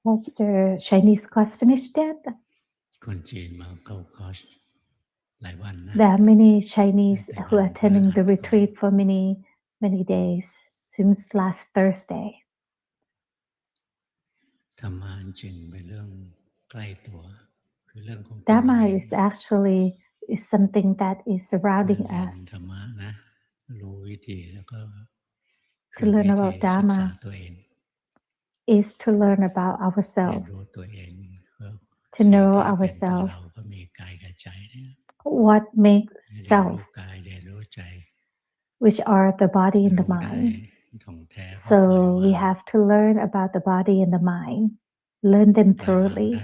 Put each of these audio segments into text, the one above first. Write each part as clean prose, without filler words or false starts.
Has the Chinese class finished yet? There are many Chinese who are attending the retreat for many days since last Thursday. Dharma is actually something that is surrounding us. To learn about Dharma is to learn about ourselves, to know ourselves, what makes self, which are the body and the mind. So we have to learn about the body and the mind, learn them thoroughly.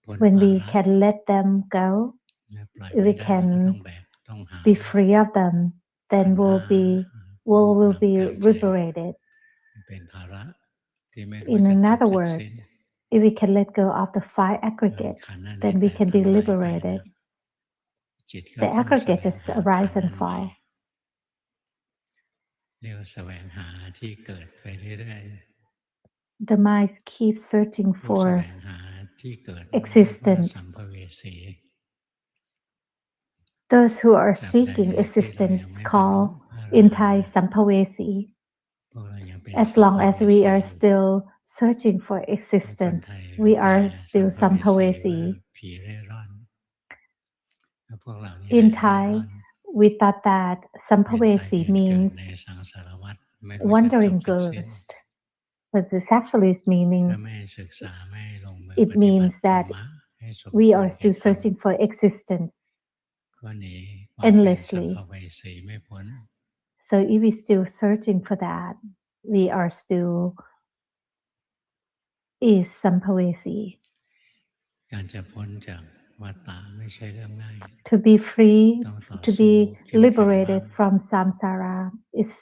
When we can let them go, we can be free of them, then we'll be liberated. In another word, if we can let go of the 5 aggregates, then we can be liberated. The aggregates just arise and fall. The mind keeps searching for existence. Those who are seeking existence call in Thai Sampavesi. As long as we are still searching for existence, we are still Sampavesi. In Thai, we thought that Sampavesi means wandering ghost, but this actually is meaning, it means that we are still searching for existence endlessly. So if we're still searching for that, we are still is Sampavesi. To be free, to be liberated from samsara is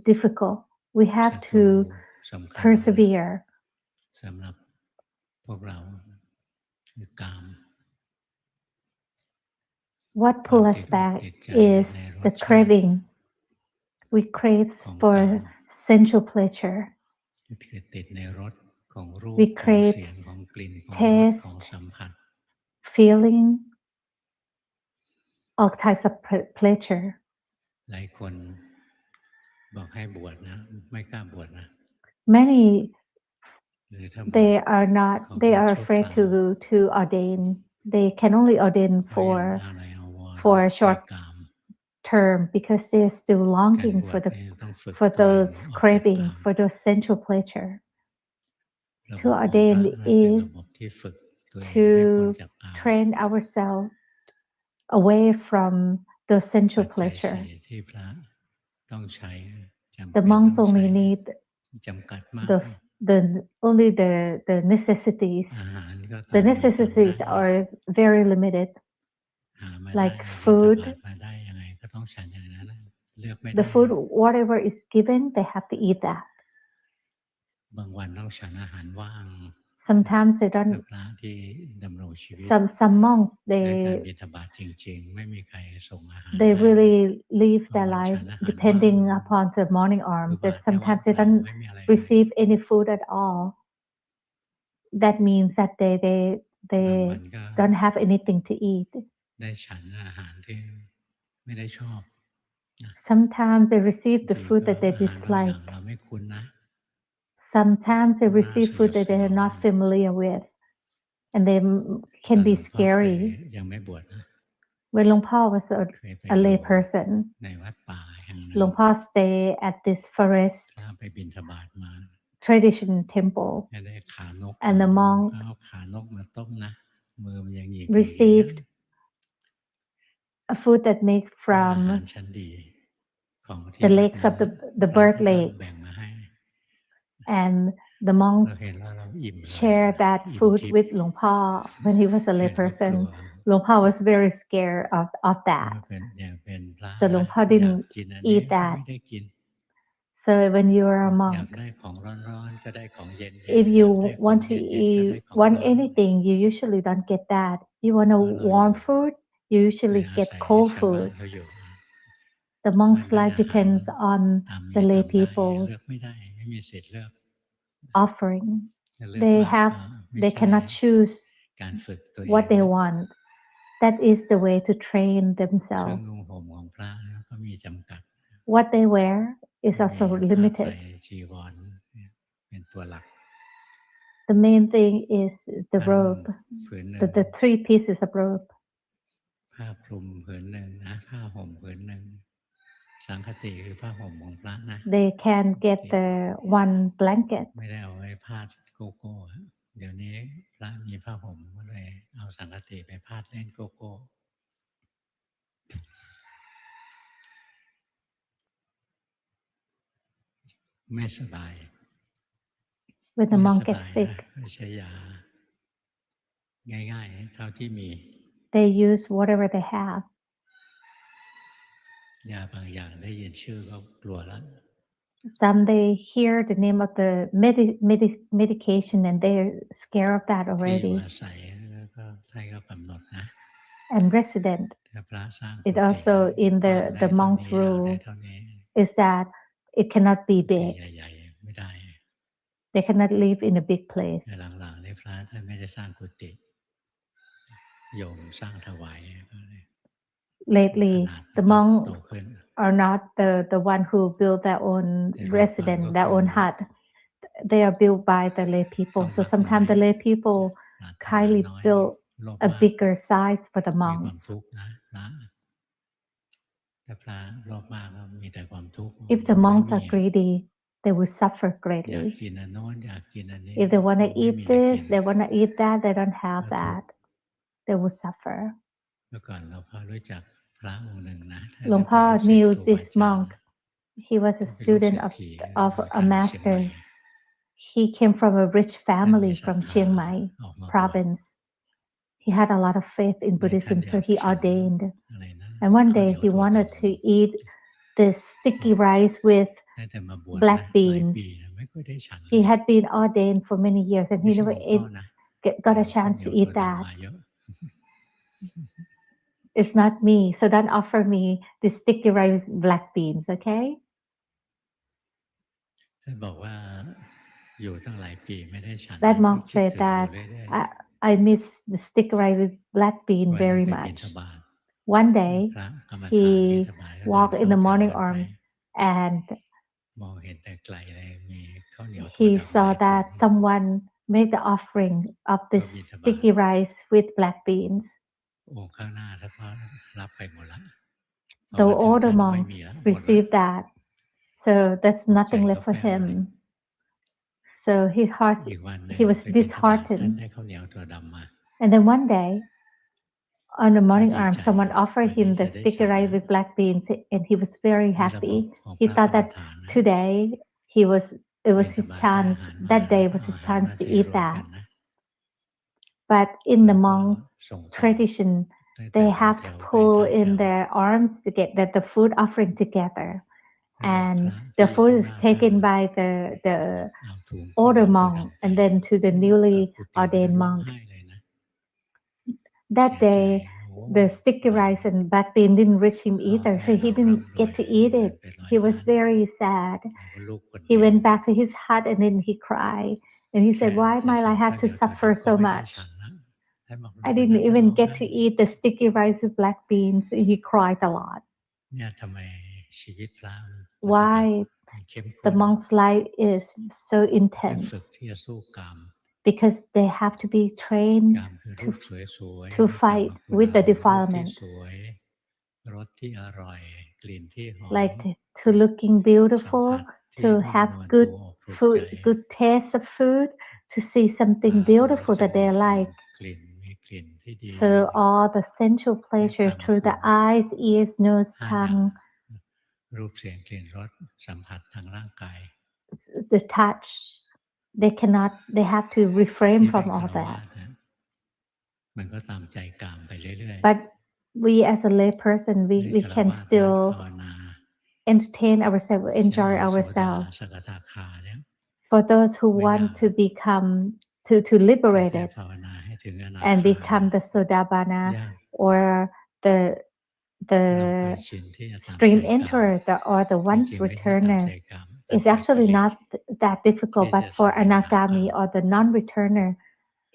difficult. We have to persevere. What pulls us back is the craving. We crave for sensual pleasure. We crave taste, feeling, all types of pleasure. Many, they are afraid to ordain. They can only ordain for a short term because they're still longing for those craving, for those sensual pleasure. To ordain is to train ourselves away from the sensual pleasure. The monks only need the necessities. The necessities are very limited, like food. The food, whatever is given, they have to eat that. Sometimes they don't. Some monks they really live their life depending upon the morning alms. That sometimes they don't receive any food at all. That means that they don't have anything to eat. Sometimes they receive the food that they dislike. Sometimes they receive food that they are not familiar with, and they can be scary. When Luangpo was a lay person, Luangpo stayed at this forest traditional temple, and the monk received a food that made from the legs of the bird legs, and the monks shared that food with Luangpo when he was a lay person. Luangpo was very scared of that, so Luangpo didn't eat that. So when you are a monk, if you want anything, you usually don't get that. You want a warm food, you usually get cold food. The monk's life depends on the lay people's offering. They cannot choose what they want. That is the way to train themselves. What they wear is also limited. The main thing is the robe, the 3 pieces of robe. They can get the 1 blanket. เดี๋ยวนี้พระมีผ้าห่มก็เลยเอาสังฆติไปพาดเล่นโกโก้ไม่สบาย When the monk gets sick, ใช้ยาง่ายๆเท่าที่มี they use whatever they have. ยาบางอย่างได้ยินชื่อก็กลัวแล้ว Some they hear the name of the medication and they're scared of that already. ที่อยู่อาศัยก็ท่านก็กำหนดนะ And resident, it also in the monk's rule is that it cannot be big. ใหญ่ๆไม่ได้ They cannot live in a big place. หลังๆในพระท่านไม่ได้สร้างกุฏิโยมสร้างถวาย Lately, the monks are not the one who build their own residence, their own hut. They are built by the lay people. So sometimes the lay people kindly build a bigger size for the monks. If the monks are greedy, they will suffer greatly. If they want to eat this, they want to eat that, they don't have that. They will suffer. Luangpu knew this monk. He was a student of a master. He came from a rich family from Chiang Mai province. He had a lot of faith in Buddhism, so he ordained. And one day he wanted to eat this sticky rice with black beans. He had been ordained for many years and he never got a chance to eat that. It's not me, so don't offer me the sticky rice with black beans, okay? ท่านบอกว่าอยู่ตั้งหลายปีไม่ได้ฉัน That monk said that I miss the sticky rice with black bean very much. One day, he walked in the morning arms and he saw that someone made the offering of this sticky rice with black beans. The older monks received that. So that's nothing left for him. So he was disheartened. And then one day, on the morning arm, someone offered him the sticky rice with black beans, and he was very happy. He thought that today it was his chance. That day was his chance to eat that. But in the monks' tradition, they have to pull in their arms to get the food offering together. And the food is taken by the older monk and then to the newly ordained monk. That day, the sticky rice and black bean didn't reach him either, so he didn't get to eat it. He was very sad. He went back to his hut and then he cried. And he said, why might I have to suffer so much? I didn't even get to eat the sticky rice with black beans. He cried a lot. Why the monk's life is so intense? Because they have to be trained to fight with the defilement. Like to looking beautiful, to have good food, good taste of food, to see something beautiful that they like. So all the sensual pleasure through the eyes, ears, nose, tongue, the touch, they have to refrain from all that. But we as a lay person, we can still entertain ourselves, enjoy ourselves. For those who want to become, to liberate it and become the Sodabana or the stream enterer or the once returner is actually not that difficult, but for anagami or the non-returner,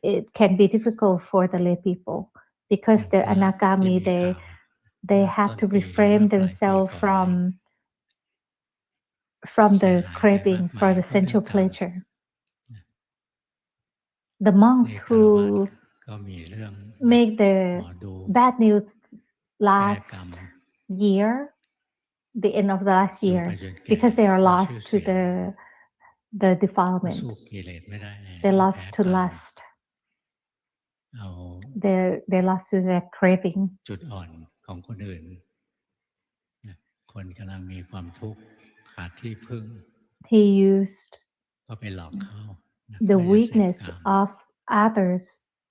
it can be difficult for the lay people because the anagami they have to refrain themselves from the craving for the sensual pleasure. The monks who make the bad news last year, the end of the last year, because they are lost to the defilement. They lost to lust. They lost to their craving. จุดอ่อนของคนอื่นคนกำลังมีความทุกข์ขาดที่พึ่ง He used ก็ไปหลอกเขา the weakness of others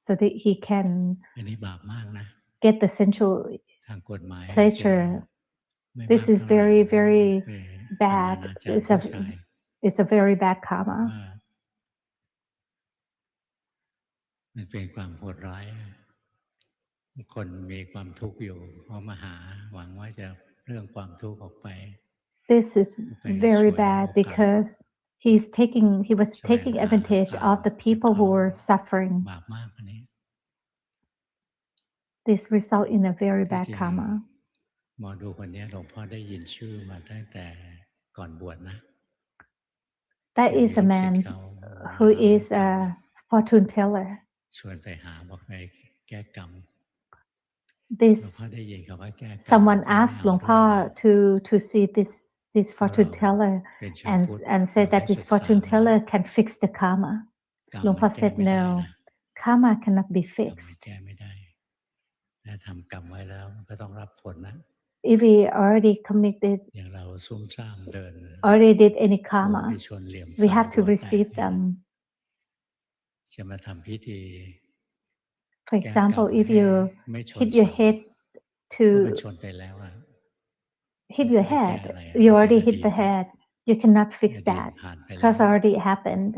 so that he can อันนี้บาปมากนะ get the sensual ทางกฎหมาย pleasure. This is very, very bad. It's a very bad karma. มันเป็นความโหดร้ายคนมีความทุกข์อยู่เขามาหาหวังว่าจะเรื่องความทุกข์ออกไป This is very bad because he was taking advantage of the people who were suffering. บาปมากอันนี้ This result in a very bad karma. หมอดูคนนี้หลวงพ่อได้ยินชื่อมาตั้งแต่ก่อนบวชนะ That is a man who is a fortune teller. ชวนไปหาบอกไปแก้กรรม Someone asked Luangpa to see this fortune teller and said that this fortune teller can fix the karma. Luangpa said no, karma cannot be fixed. If we already committed, already did any karma, we have to receive them. For example, if you hit your head you already hit the head. You cannot fix that because already happened.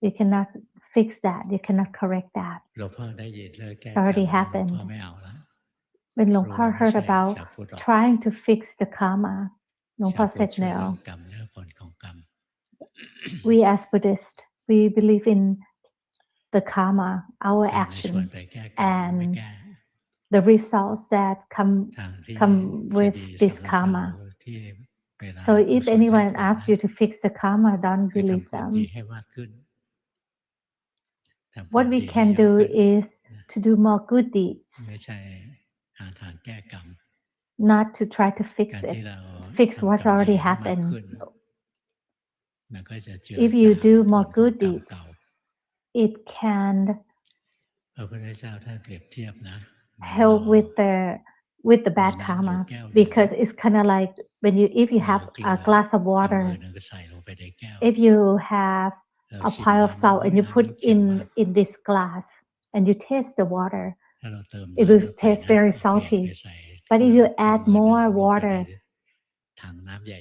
You cannot fix that. You cannot correct that. It's already happened. When Luangpa heard about trying to fix the karma, Luangpa said no. We as Buddhists, we believe in the karma, our action, and the results that come with this karma. So if anyone asks you to fix the karma, don't believe them. What we can do is to do more good deeds, not to try to fix it, fix what's already happened. If you do more good deeds, it can help with the bad karma, because it's kind of like if you have a glass of water, if you have a pile of salt and you put in this glass and you taste the water, it will taste very salty. But if you add more water,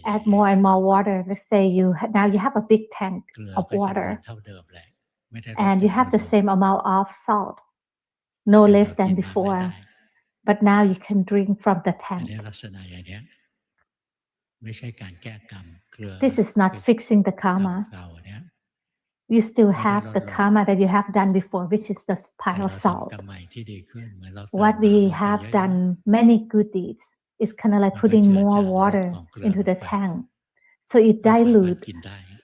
add more and more water, let's say now you have a big tank of water and you have the same amount of salt, no less than before, but now you can drink from the tank. This is not fixing the karma. You still have the karma that you have done before, which is the pile of salt. What we have done, many good deeds, is kind of like putting more water into the tank. So it dilutes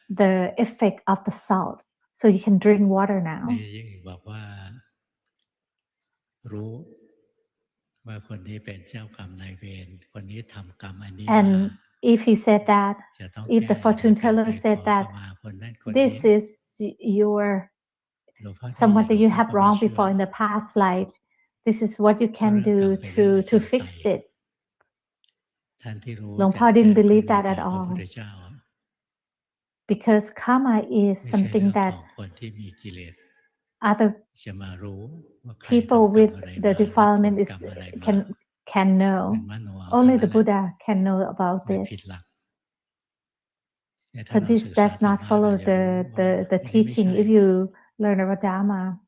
the effect of the salt. So you can drink water now. And if he said that, if the fortune teller said that this is someone that you have wronged before in the past life, this is what you can do to fix it. Luangpa didn't believe that at all. Because karma is something that other people with the defilement can know. Only the Buddha can know about this. So this does not follow the teaching. If you learn about Dharma,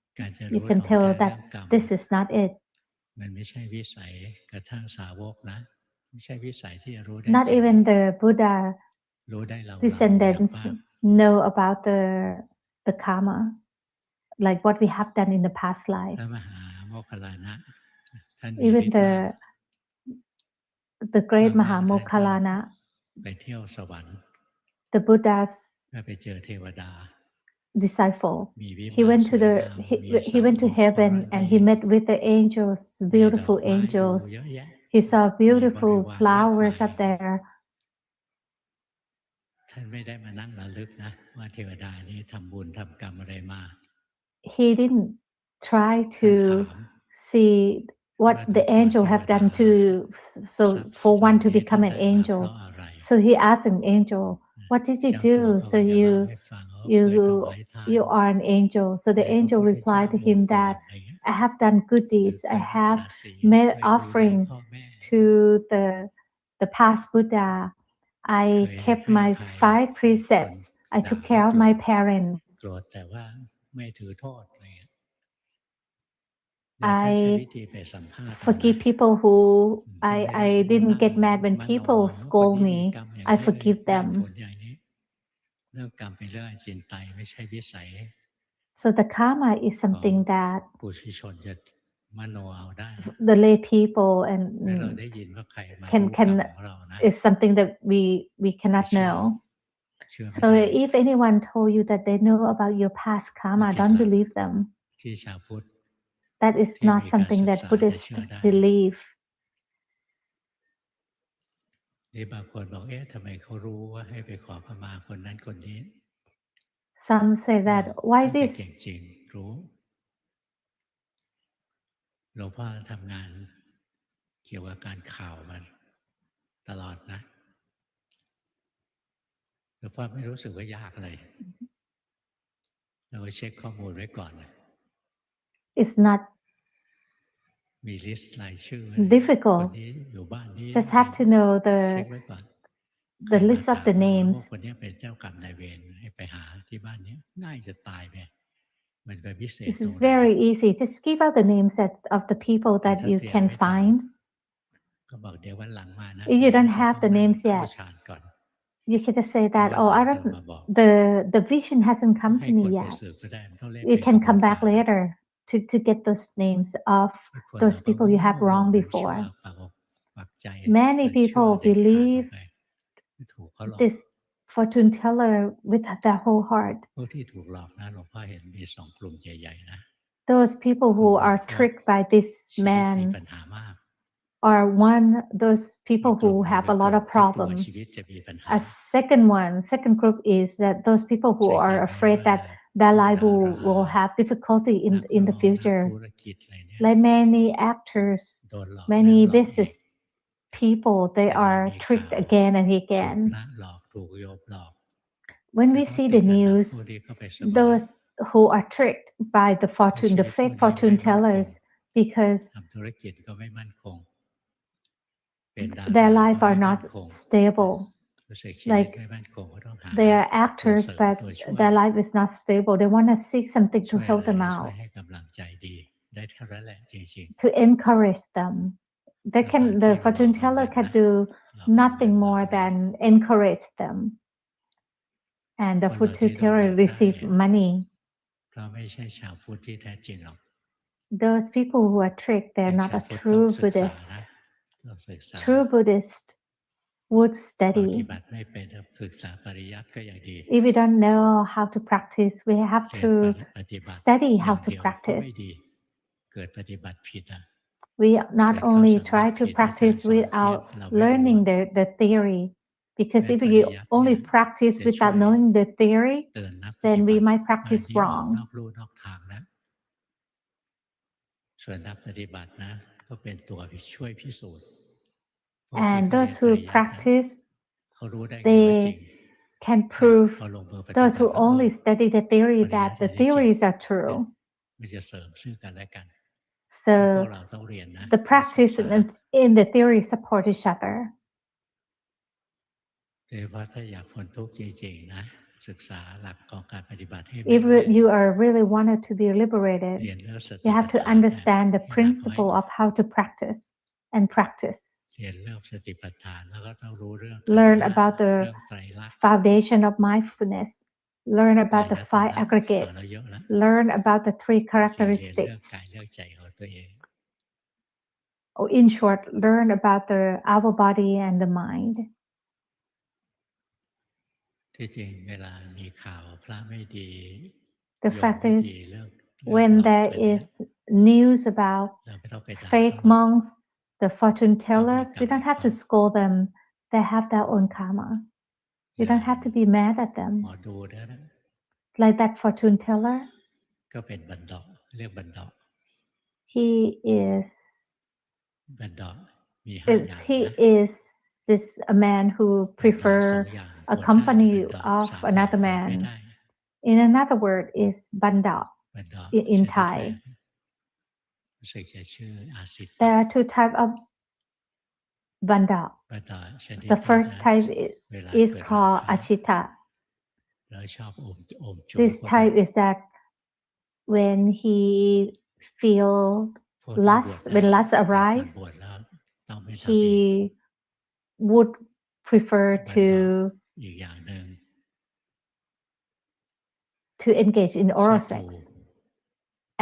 you can tell that this is not it. มันไม่ใช่วิสัยกระทั่งสาวกนะไม่ใช่วิสัยที่จะรู้ได้ Not จริง even the Buddha รู้ได้เรา descendants อย่าง know about the karma, like what we have done in the past พ life. ระมหาโมคคัลลานะท่านมี Even ฤทธิ์มาก the great มากๆท่านก็ Mahamokkalana, ไปเที่ยวสวรรค์ the Buddha's ก็ไปเจอเทวดา disciple, มีวิ he มาน went ส to วย the งาม มี he สระ went to บุตรคนร้อย heaven and he ปี met with the angels, มีดอก beautiful ไม้ดู angels. เยอะแยะ He saw มีบริ beautiful วารมาก flowers มาย up there. ท่านไม่ได้มานั่งระลึกนะว่าเทวดานี้ทำบุญทำกรรมอะไรมา He didn't try ท่าน to ถาม see ว่า what ทุ the กคน angel เทว have ดา done to ทรั so พย์ for เหล่า one to นี้ท่าน become an ได้มาเพราะ angel. อะไร So he asked an angel, "What did you เจ้าตัว do ก็ so จะเล่าให้ฟังว่าเคยถวายทาน you are an angel?" So ใน the พระ angel พุทธเจ้า replied to อง him ค์ก่อน that อะไรเงี้ย I have done good หรือ deeds. เค I ยรัก have ษาศีล made เคยดูแล offering พ่อแม่ to the past Buddha. เค I ย kept ให้อ my ภัย five คน precepts. I ด่า took ไม่ care โก of ร my ธ parents. โกรธแต่ว่าไม่ถือโทษอะไรเงี้ย เดี๋ยวท่านใช้วิ I ธีไปสัมภาษณ์เอานะ forgive people who ท่านไม่ได้ I มา didn't นั่ง get mad when มโน people ว่าคน scold นี้มี me. กรรมอย่าง I นี้เลย forgive ได้ผ them. ลอย่างนี้ เรื่องกรรมเป็นเรื่องอจินไตยไม่ใช่วิสัย So the karma is ของ something that ปุถุชนจะมโนเอาได้ the lay people ให้เรา and ได้ยินว่าใครมา can รู้กรรม can ของเรานะ is something that we ไม่ cannot เชื่อ know. เชื่อไม่ So ได้ if anyone told you that they know about your past อย่า karma, ผิด don't หลัก believe them. ที่ชาวพุทธ That is ที่ not มีการ something ศึก that ษาจะ Buddhists เชื่อได้ believe. นี่บางคนบอก เอ๊ะทำไมเขารู้ว่าให้ไปขอขมาคนนั้นคนนี้ Some say that why ท่านจะเก่ง this? จริง รู้ หลวงพ่อทำงานเกี่ยวกับการข่าวมาตลอดนะ หลวงพ่อไม่รู้สึกว่ายากเลย เราเช็คข้อมูลไว้ก่อน It's not มีลิสต์รายชื่อ คน difficult. นี้อยู่บ้านนี้ Just have to know เช็ค the ไว้ก่อน ใคร the มา list ถา of ม the เราว่า names. โอ้คนนี้เป็นเจ้ากรรมนายเวรให้ไปหาที่บ้านนี้ง่ายจะตายไปมันเป็นพิเศษ It's ตรงไหน very easy. Just give out the names of the people แต่ that ถ้า you เตรียม can ไม่ทัน find. ก็บอกเดี๋ยววันหลังมานะ If you เรา don't จะ have ต้อง the นั่ง names เข้า yet, ฌานก่อน you can just say แล้ว that, วัน oh, หลั I งจะ don't, มาบอก the vision hasn't come ให้ to ค me นไป yet. สืบก็ได้ไม่ต้องเรียก You เป็นข can บวน come กา back ร later to get those names of ให้คน those เราก็ people you have โอ้ wronged มันเชื่อ before. ปักอกปักใจ Many เชื่อ people เด็ดขาดลง believe ไปไม่ถูกเขาหลอก this fortune teller with their whole heart. พวกที่ถูกหลอกนะหลวงพ่อเห็นมีสองกลุ่มใหญ่ๆนะ Those people กลุ่ who มหนึ่ง are พวก tricked by this ชีวิตมี man ปัญหามาก are those อีก people กลุ่ม who หนึ่ง have เป็น a ก lot ลุ่ม of ที่กลัว problems. ชีวิตจะมีปัญหา A second group is that those people who เคยเขีย are นไว้ afraid ว่า that พ their วก life ดารา will have difficulty นัก in ร้ the องนักธุ future. รกิจอะไรเนี่ย Like many actors, โดนหลอกแล้ว many หลอกอีก business people, they เวลา are มีข่า tricked ว again and ถูก again. พระหลอกถูกโยมหลอก When แล้ว we เขา see ติ the ดอันดับ news, ผู้ที่เข้าไปสบาย those who are tricked by the และชี fortune, the วิตพวก fake นี้ fortune ไม่มั่นคง tellers, because ทำธุรกิจก็ไม่มั่นคง เป็นดา their รา life ก็ are ไม่มั่น not คง stable. รู้สึกชีวิต Like ไม่มั่นคงก็ต้องหา they are ตัว actors, เสริม but ตัวช่วย their life is not stable. They want to seek something ช่ to วย help อะไร them ช่วย out, ให้กำลังใจดี ได้เท่านั้นแหละจริง to encourage them. ๆ แล้วบาง The ที่มันหลอก fortune เอา teller เงิน can นะ do หลอกเอาเงิน nothing หลอก more เงิน than encourage them. And the คนเราที่ fortune โดนหล teller อกได้ receive money. เพราะไม่ใช่ชาวพุทธที่แท้จริงหรอก Those people who are tricked, เป็ they're น not ชาว a พุทธต้อง true ศึกษา Buddhist. นะต้องศึกษา True Buddhist would ปฏิ study. บัติไม่เป็นศึกษาปริยัติก็ยังดี If we don't know how to practice, we have เรียน to ปฏิบัติ study อย่า how ง to เดียวก็ไม่ practice. ดี เกิดปฏิบัติผิดอ่ะ We เกิ not ดเข้า only สำนั try ก to ผิดอาจาร practice ย์สอนเพี้ยน without เราไม่รู้ learning อะ the theory, because ได้ if ป you ริยัติเนี่ only ย practice จะช่ว without ย knowing the theory, เตือนนักปฏิ then บั we ติ might ว่า practice นี่ออกน wrong. อกลู่นอกทางแล้ว ส่วนนักปฏิบัตินะ ก็เป็นตัวช่วยพิสูจน์ พวกที่ And เขาเรีย those นป who ริยัตินะ practice, เขารู้ได้ไงว่าจริง they can เนี่ย prove พอลงมือปฏิ those บั who ติก็ only study the ป theory ริยัติ that อั the นนี้จริง theories are เนี่ย true. มันจะเสริมซึ่งกันและกัน แล้วพวก So เราต้องเรียนนะ the ต้องศึก practice ษา in the theory support each other. โดยเฉพาะถ้าอยากพ้นทุกข์จริงๆนะ ศึกษาหลักของการปฏิบัติให้ If แม่น you are really wanted to be liberated, เรียนเรื่องส you ติปัฏ have to ฐาน understand the ให้หนักไว้ principle of how to practice and practice. เรียนเรื่องสติปัฏฐานแล้วก็ต้องรู้เรื่อง Learn ขันธ์ห้า about เรื่ the องไตรลักษณ์ foundation of mindfulness. Learn อา about the ยต five นะฟัง aggregates. แล้วเยอะแล้ว Learn about the three คือเรียนเรื่อง characteristics. กายเรื่องใจของตัวเอง Or in short, learn about our body and the mind. ที่จริงเวลามีข่าวพระไม่ดี The โยม fact ไม่ is, ดีเรื่อง when หลอก there กันเนี่ย is news about เราไม่ต้องไปด่า fake เขาหรอก monks, the fortune เขามี tellers, กร we รมขอ don't ง have เขา to scold them. They have their own karma. อ We ย่าง don't have to be mad at หม them. อดูเนี่ยนะ Like that fortune teller, ก็เป็นบันดาะเรียกบันดาะ he is บันดาะมีห้าอย่าง he นะ is this a man who บันดาะสอง prefer อย่าง a บวชได้ company บันดาะ of สามอย่าง another บวชไม่ man. ได้ In another word is banda บันดาะ in ชนิดแร Thai. กรู้สึกจะชื่ออาสิตะ There are two types of banda. บันดาะชนิด The นี้ first นะ type เวลา is เกิดรา called คะ ashita. แล้วชอบอมจู This คนอื่น type is that when he feel พวกที่บวช lust, ได้ when lust แต่ก่อน arise, บวชแล้วต้องไม่ทำอีก he would prefer บันดาะ to อีกอย่างหนึ่ง engage in ชอ oral บดู sex.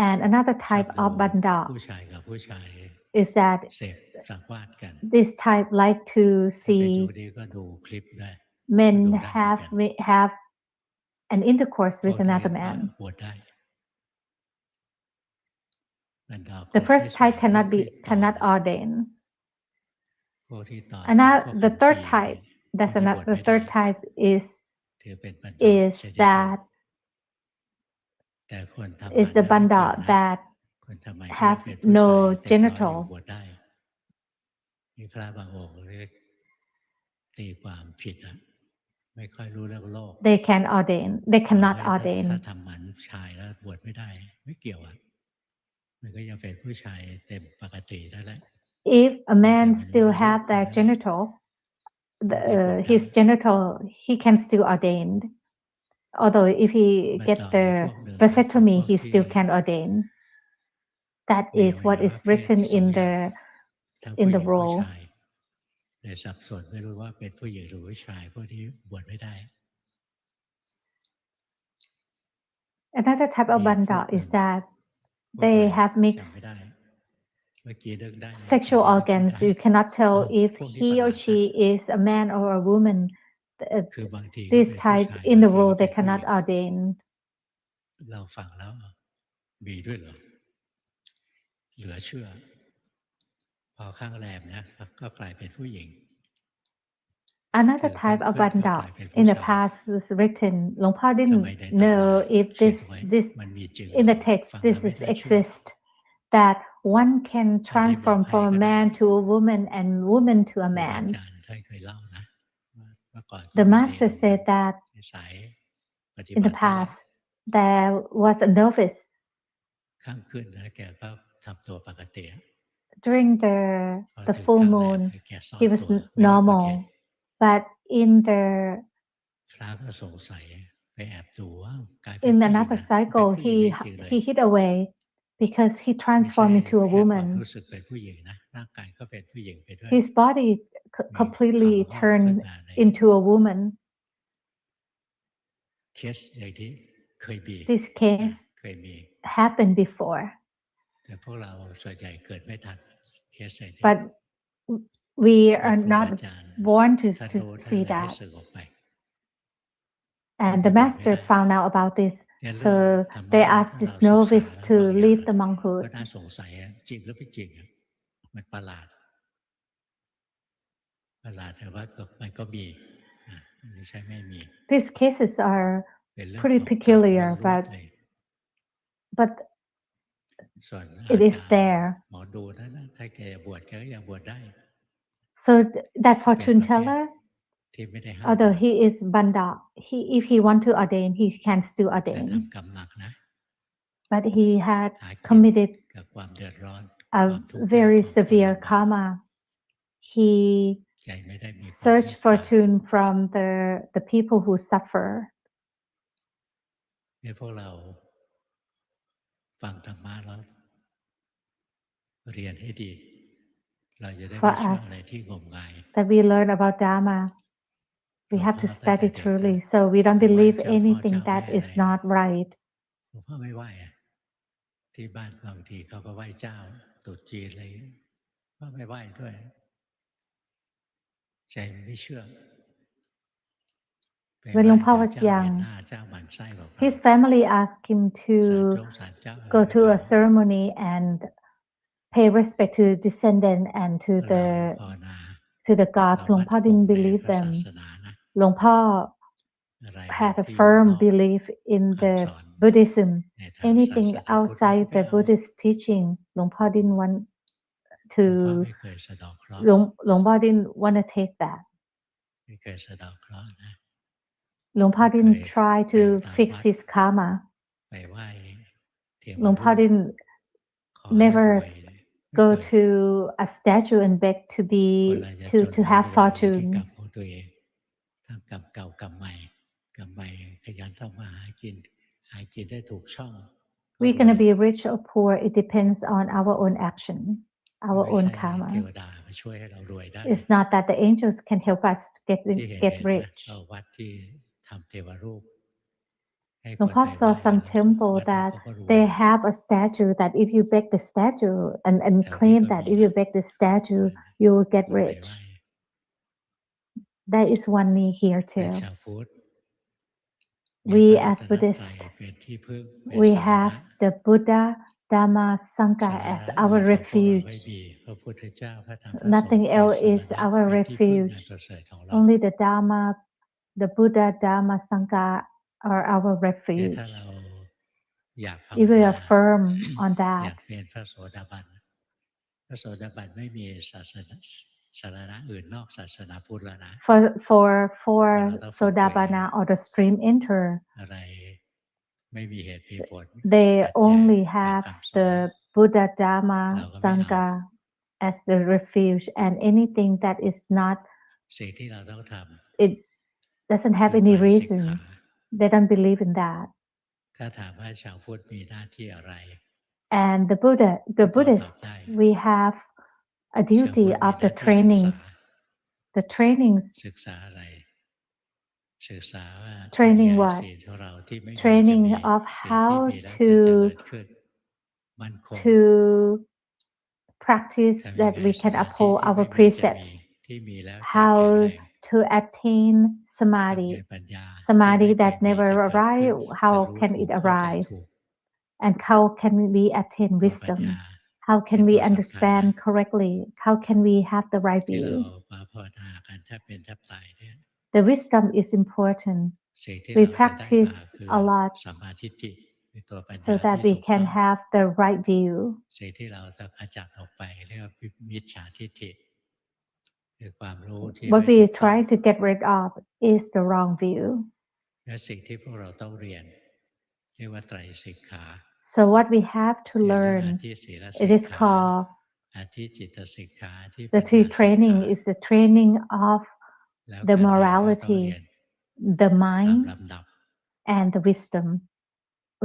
And another ชอบ type ดู of banda ผู้ชายกับผู้ชาย is that เสพสังวาสกัน this type like to ถ้าเป็น see ดูดีก็ดูคลิปได้ ก็ men ดูได้เหมือนกัน have an intercourse พว with กนี้ another ก็ man. บวชได้ บันดาะ The คน first ที่สอง type พว cannot ก be ที่ต่อ cannot นะ ordain. พวกที่ต่อ And เป็น now พวก the ขัน third ที type, พวก that's นี้บ another วช the ไม่ได้ third type ถือเป็นบันดาะ is ชนิดหนึ่ง that แต่คนทำ is มัน the นะไม่เกี่ยว banda นะ that คนทำมันก็ have เป็นผู้ชาย no เต็มร้อยอยู่ genital. บวชได้ มีพระบางองค์เรียกตีความผิดอะไม่ค่อยรู้เรื่องโลก They can ordain. They บอก cannot ว่าถ้า ordain. ทำหมันชายแล้วบวชไม่ได้ ไม่เกี่ยวอะมันก็ยังเป็นผู้ชายเต็มปกติได้แหละ If a แต่ man มัน still ไม่รู้ have แค่ their นั้นแหละ genital, พวกที่บวชได้ his genital, he can still ordain. Although if he บัน get ดาะ the อีกพวกหนึ่งก็คือ vasectomy, พวก he ที่ still can ordain. That มีอ is วั what ยวะ is เพศ written สอง in อย่าง the ทั้ง in ผู้ห the ญิงผู้ rule. ชายเลยสับสนไม่รู้ว่าเป็นผู้หญิงหรือผู้ชายพวกที่บวชไม่ได้ Another type มี of พวก banda หนึ่ is ง that พวก they อะไร have จำไม่ mixed ได้ เมื่อกี้นึกได้นะ sexual ตอนนี้นึกไม่ organs. ได้ You cannot เอ tell อ if พวกนี้ประ he ห or ลาดนะ she is a man or a woman. คือบางทีก็ This เป็นผู้ type ชาย in บาง the ทีก็ rule เป็ they นผู้หญิ cannot ง ordain. เราฟังแล้วมีด้วยเหรอ เหลือเชื่อ พอข้างแรมนะก็กลายเป็นผู้หญิง Another คือ type of เพื่อนๆก็ก banda ลายเป็น in ผู้ the ชาย past was written. Long Pa ทำ didn't ไมในตำรา know if เขียน this ไว้ this มันมีจริง in เหร the อ text ฟังแล้ว this ไม่ is น่าเชื่อ exist that one can ถ้าได้บอก transform ให้ from a ก็ได้ man to a woman and woman to ค a รูบา man. อาจารย์ท่านเคยเล่านะว่าเมื่อก่อนก็ The มีเนร master องค์หนึ่ said ง that ในสายปฏิ in บั the ตินี่แหละ past there was a novice ข้ามขึ้นแล้วแกก็ทำตัวปกติ during พอ the ถึง full ข้างแรม moon. แกซ่อน He was ตัวไม่ให้คนเห็น normal, but in the พระก็สงสัยไปแอบดูว่ากลายเป็น in ผู้หญิง another นะเป็น cycle ผู้หญิงจริงๆเลย he hid away because he ไม่ใช่ transformed into a แค่ความ woman. รู้สึกเป็นผู้หญิงนะร่างกายก็เป็นผู้หญิงไปด้วย His body มีเขา completely งอกขึ้น turned มาใน into a woman. เคสอย่างที่เคยมี This นะ case เคยมี happened before, แต่พวกเราส่วนใหญ่เกิดไม่ทันเคสอย่างนี้ but we แล้ว are ครูบา not อาจารย์ born ท่าน to รู้ท่าน see เลยให้ that. สึกออกไป And ที่ the บวชไม่ master ได้ found out about this, เนี่ยเรื่อง so ธรรมะ they เนี่ย asked ถ้า this เราศึกษา novice แล้ว to บางอย่าง leave the ก็ monkhood. น่าสงสัยจริงหรือไม่จริงมันประหลาดแต่ว่ามันก็มีไม่ใช่ไม่มี These cases are เป็นเรื่อง pretty ของกรรม peculiar, ล้วนๆเลย but ส่วน it อา is จารย์ there. หมอดูนั่นนะถ้าแกบวชแกก็ยังบวชได้ So that เป็น fortune ประเภท teller, ที่ไม่ได้ห้ามบ although วช he is banda, if he want to ordain, he can still แต่ ordain. ทำกรรมหนักนะ But he had หากิน committed กับความเดือดร้อน a ความทุกข์ยาก very ความคน severe ลำบาก karma. He ใจไม่ได้มีความเม searched ตตา fortune from the people who suffer. พวกเราฟังธรรมะแล้วเรียนให้ดีเราจะได้ For ไม่เชื่อ us อะไรที่งมงาย that we learn about Dharma, we หลวง have พ่อ to ตั้งแต่ study เด็ก truly, so we don't เขาไหว้ believe เจ้าพ่อ anything เจ้า that แม่ is อะไร not right. หลวงพ่อไม่ไหว้อะที่บ้านบางทีเขาก็ไหว้เจ้าตรุษจีนอะไรก็ไม่ไหว้ด้วย ใจไม่เชื่อ ไปไห When ว้ Luang Pa เดี๋ยว was เจ้าเห็น young, หน้าเจ้าหมั่นไส้บอกเรา his family asked him ศาล to เจ้าอะไร go ไม่ to เข้า a ceremony and pay respect to descendant and to เรา the ภาวนา to the เรา gods. Luang มั่น Pa คง didn't ใน believe พระศา them. สนานะ Luang Pa อะไร had a ที่อยู่น firm อก belief in คำ the สอน Buddhism. ในทางศา Anything สนาพุทธเราก็ outside ไม่ the เอา Buddhist teaching, Luang Pa didn't want หลวงพ่อ to. ไม่เคยสะเดาะเคราะห์ Luang Pa didn't want to take that. ไม่เคยสะเดาะเคราะห์นะ Luang ไม่ Pa เคย didn't try ไป to ตาม fix วัด his karma. ไปไหว้เทว Luang รู Pa ป didn't ขอให้ร never วยไม่ go เคย to a statue and beg to คน be เราจะ to จน to หรือ have รวยอยู่ที่ กรรม fortune. ของตัวเองทำกรรมเก่ากรรมใหม่ กรรมใหม่ขยันทำมาหากิน หากินได้ถูกช่องก็ We're รว gonna ย be rich or poor. It depends on our own action, ไม่ our own ใช่เท karma. วดามาช่วยให้เรารวยได้ It's not that the angels can help us ที่เห็น get นะ rich. เอาวัดที่ทำเทวรูป ให้ค Luang น Pa ไปไหว้ saw แล้ว some วั temple ดนั้น that เขาก็รวย they have a statue that if you beg the statue and แถวนี้ claim ก็ that มี if นะ you beg the statue, you will ค get นไป rich. ไหว้ There is one need here เป็น too. ชาวพุทธ มี We พระรั as ตนตรัย Buddhists, เป็นที่พึ่ง เป็น we สรณะ have the Buddha, Dhamma, ส Sangha ร as ณะ our อื่นของพวกเราไม่ refuge. มี พระพุทธเจ้า พระธรรม พระสงฆ์ Nothing เป็น else สร is ณะ our เป็นที่พึ่งอัน refuge. ประเสริฐของเรา Only the Dhamma, the Buddha, Dhamma, Sangha are our เนี่ย refuge. ถ้าเราอยากภาว If we นา are firm on อยา that, กเป็นพระโสดาบัน พระโสดาบันไม่มีศาสนา สรณะอื่นนอกศาสนาพุทธแล้วนะ for เราต้องฝึกตัวเอง Sodapana or the stream enter, อะไรไม่มีเหตุมีผล they ขัดแย้ง only กับ have คำสอน the Buddha, เรา Dhamma, ก็ไม่เอา Sangha as the refuge, and anything that is not, สิ่งที่เราต้องท it doesn't ำ have คือ any ไตรสิกขา reason. They don't believe in that. ถ้าถามว่าชาวพุทธมีหน้าที่อะไร And the Buddha, ก็ the ตอบ Buddhists, ได้ we have a ชาวพุท duty ธมี of ห the น้าที่ศึกษา trainings. The trainings, ศึกษาอะไร ศึกษาว่าทำ training ยังไง what? ศีลของเราที่ไม่มีจะ Training มี of ศีลที่ how มีแล้วจะเจริญ to ขึ้น มั่นคง to practice ทำยัง that ไง we ส can มาธิ uphold ที่ our ไม่มีจะมี precepts. ที่มีแล้วจะแข็ง How แรง to attain ทำไง samadhi, ปัญญาที่ samadhi ไม่เคย that มี never จะเกิดขึ้น arise. จะ How รู้ can ถู it ก เข้าใจ arise? ถูก And how can we attain ตัวปัญญา wisdom? How เป็น can ตั we วสำคัญนะ understand correctly? How can we have the right ที่เรา view? มาภาวนากันแทบเป็นแทบตายเนี่ย The wisdom is important. สิ่งที่ We เราจะได้มา practice คือ a lot สัมมาทิฏฐิคือตัวปัญ so ญา that ที่ we ถูก can ต้อง have the right view. สิ่งที่เราจะขจัดออกไปเรียกว่ามิจฉาทิฏฐิคือความรู้ที่ What ไม่ถู we กต้อง try to get rid of is the wrong view. และสิ่งที่พวกเราต้องเรียนเรียกว่าไตรสิกขา So what we have to เรียนเรื่อง learn, อธิศีล it สิก is ขา called อธิจิตสิกขาอธิ the ปัญญา three สิกขา training is the training of แล้ว the การเรียนก็ต้องเรีย morality, น the ตาม mind, ลำดับ and the wisdom.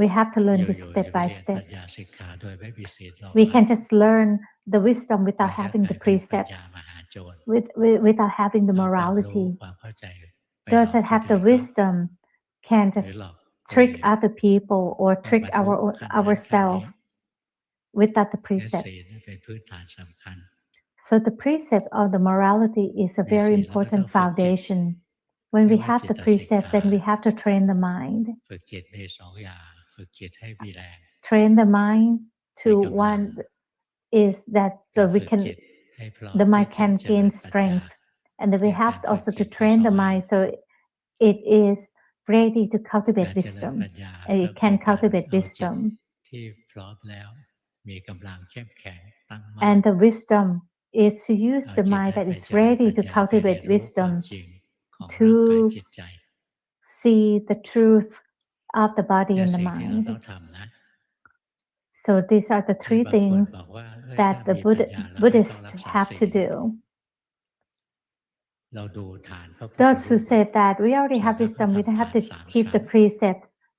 We have to อ learn ยู่ this ๆ step จะไป by เรียน step. ปัญญาสิกขาโดยไม่มีศีลรอง We รับ can just learn the wisdom มั without นจะ having กลา the ยเป็นปัญญา precepts, มหาโจร without having the เอาความรู้ morality. ความเข้าใจไปหล Those อก that คน have the อื่นเขา wisdom can หรือ just หลอกคน trick อื่น other people or ว่า trick บรรลุ our ขั้นนั้นขั้น ourselves นี้ without the และศีล precepts. เป็นพื้นฐานสำคัญ So the precept of the morality is a มี very ศีลแล้วก็ต้อง important ฝึกจิต foundation. When เรีย we กว่า have จิ the ตสิก precept, ขา then we have to train the mind. ฝึกจิตมีสองอย่าง ฝึกจิตให้มีแรง Train the mind มี to กำลัง one is that กับ so we ฝึก can จิตให้พร้อม the ที่ mind จะ can เจริญ gain ปัญญา strength, and then we เนี่ย have การฝึก also จิ to ตมี train สอ the งอัน mind so it is ready to กา cultivate รเจริญ wisdom, ปัญญา and ก็ it คือ can การ cultivate เอาจิต wisdom. ที่พร้อมแล้ว มีกำลังเข้มแข็งตั้งมั่น And the wisdom is to use เอา the จิต mind นั้น that ไป is เจริญ ready ปัญ to ญาไปเรียน cultivate รู้ความ wisdom จริงของร่างกาย to จิตใจ see the truth of the body และ and the สิ่งที่เราต้อ mind. งทำนะ So these are the มี three บางคน things บอกว่าเอ้ย that ถ้า the มีปัญญาแล้วไม่ต้อง Buddhists รักษา have ศี to ล do. เราดูฐานพระพุทธ Those รู who ป say that we already ส่วน have มากเขา wisdom, we don't ทำฐา have น to 3 keep ชั้ the น precepts.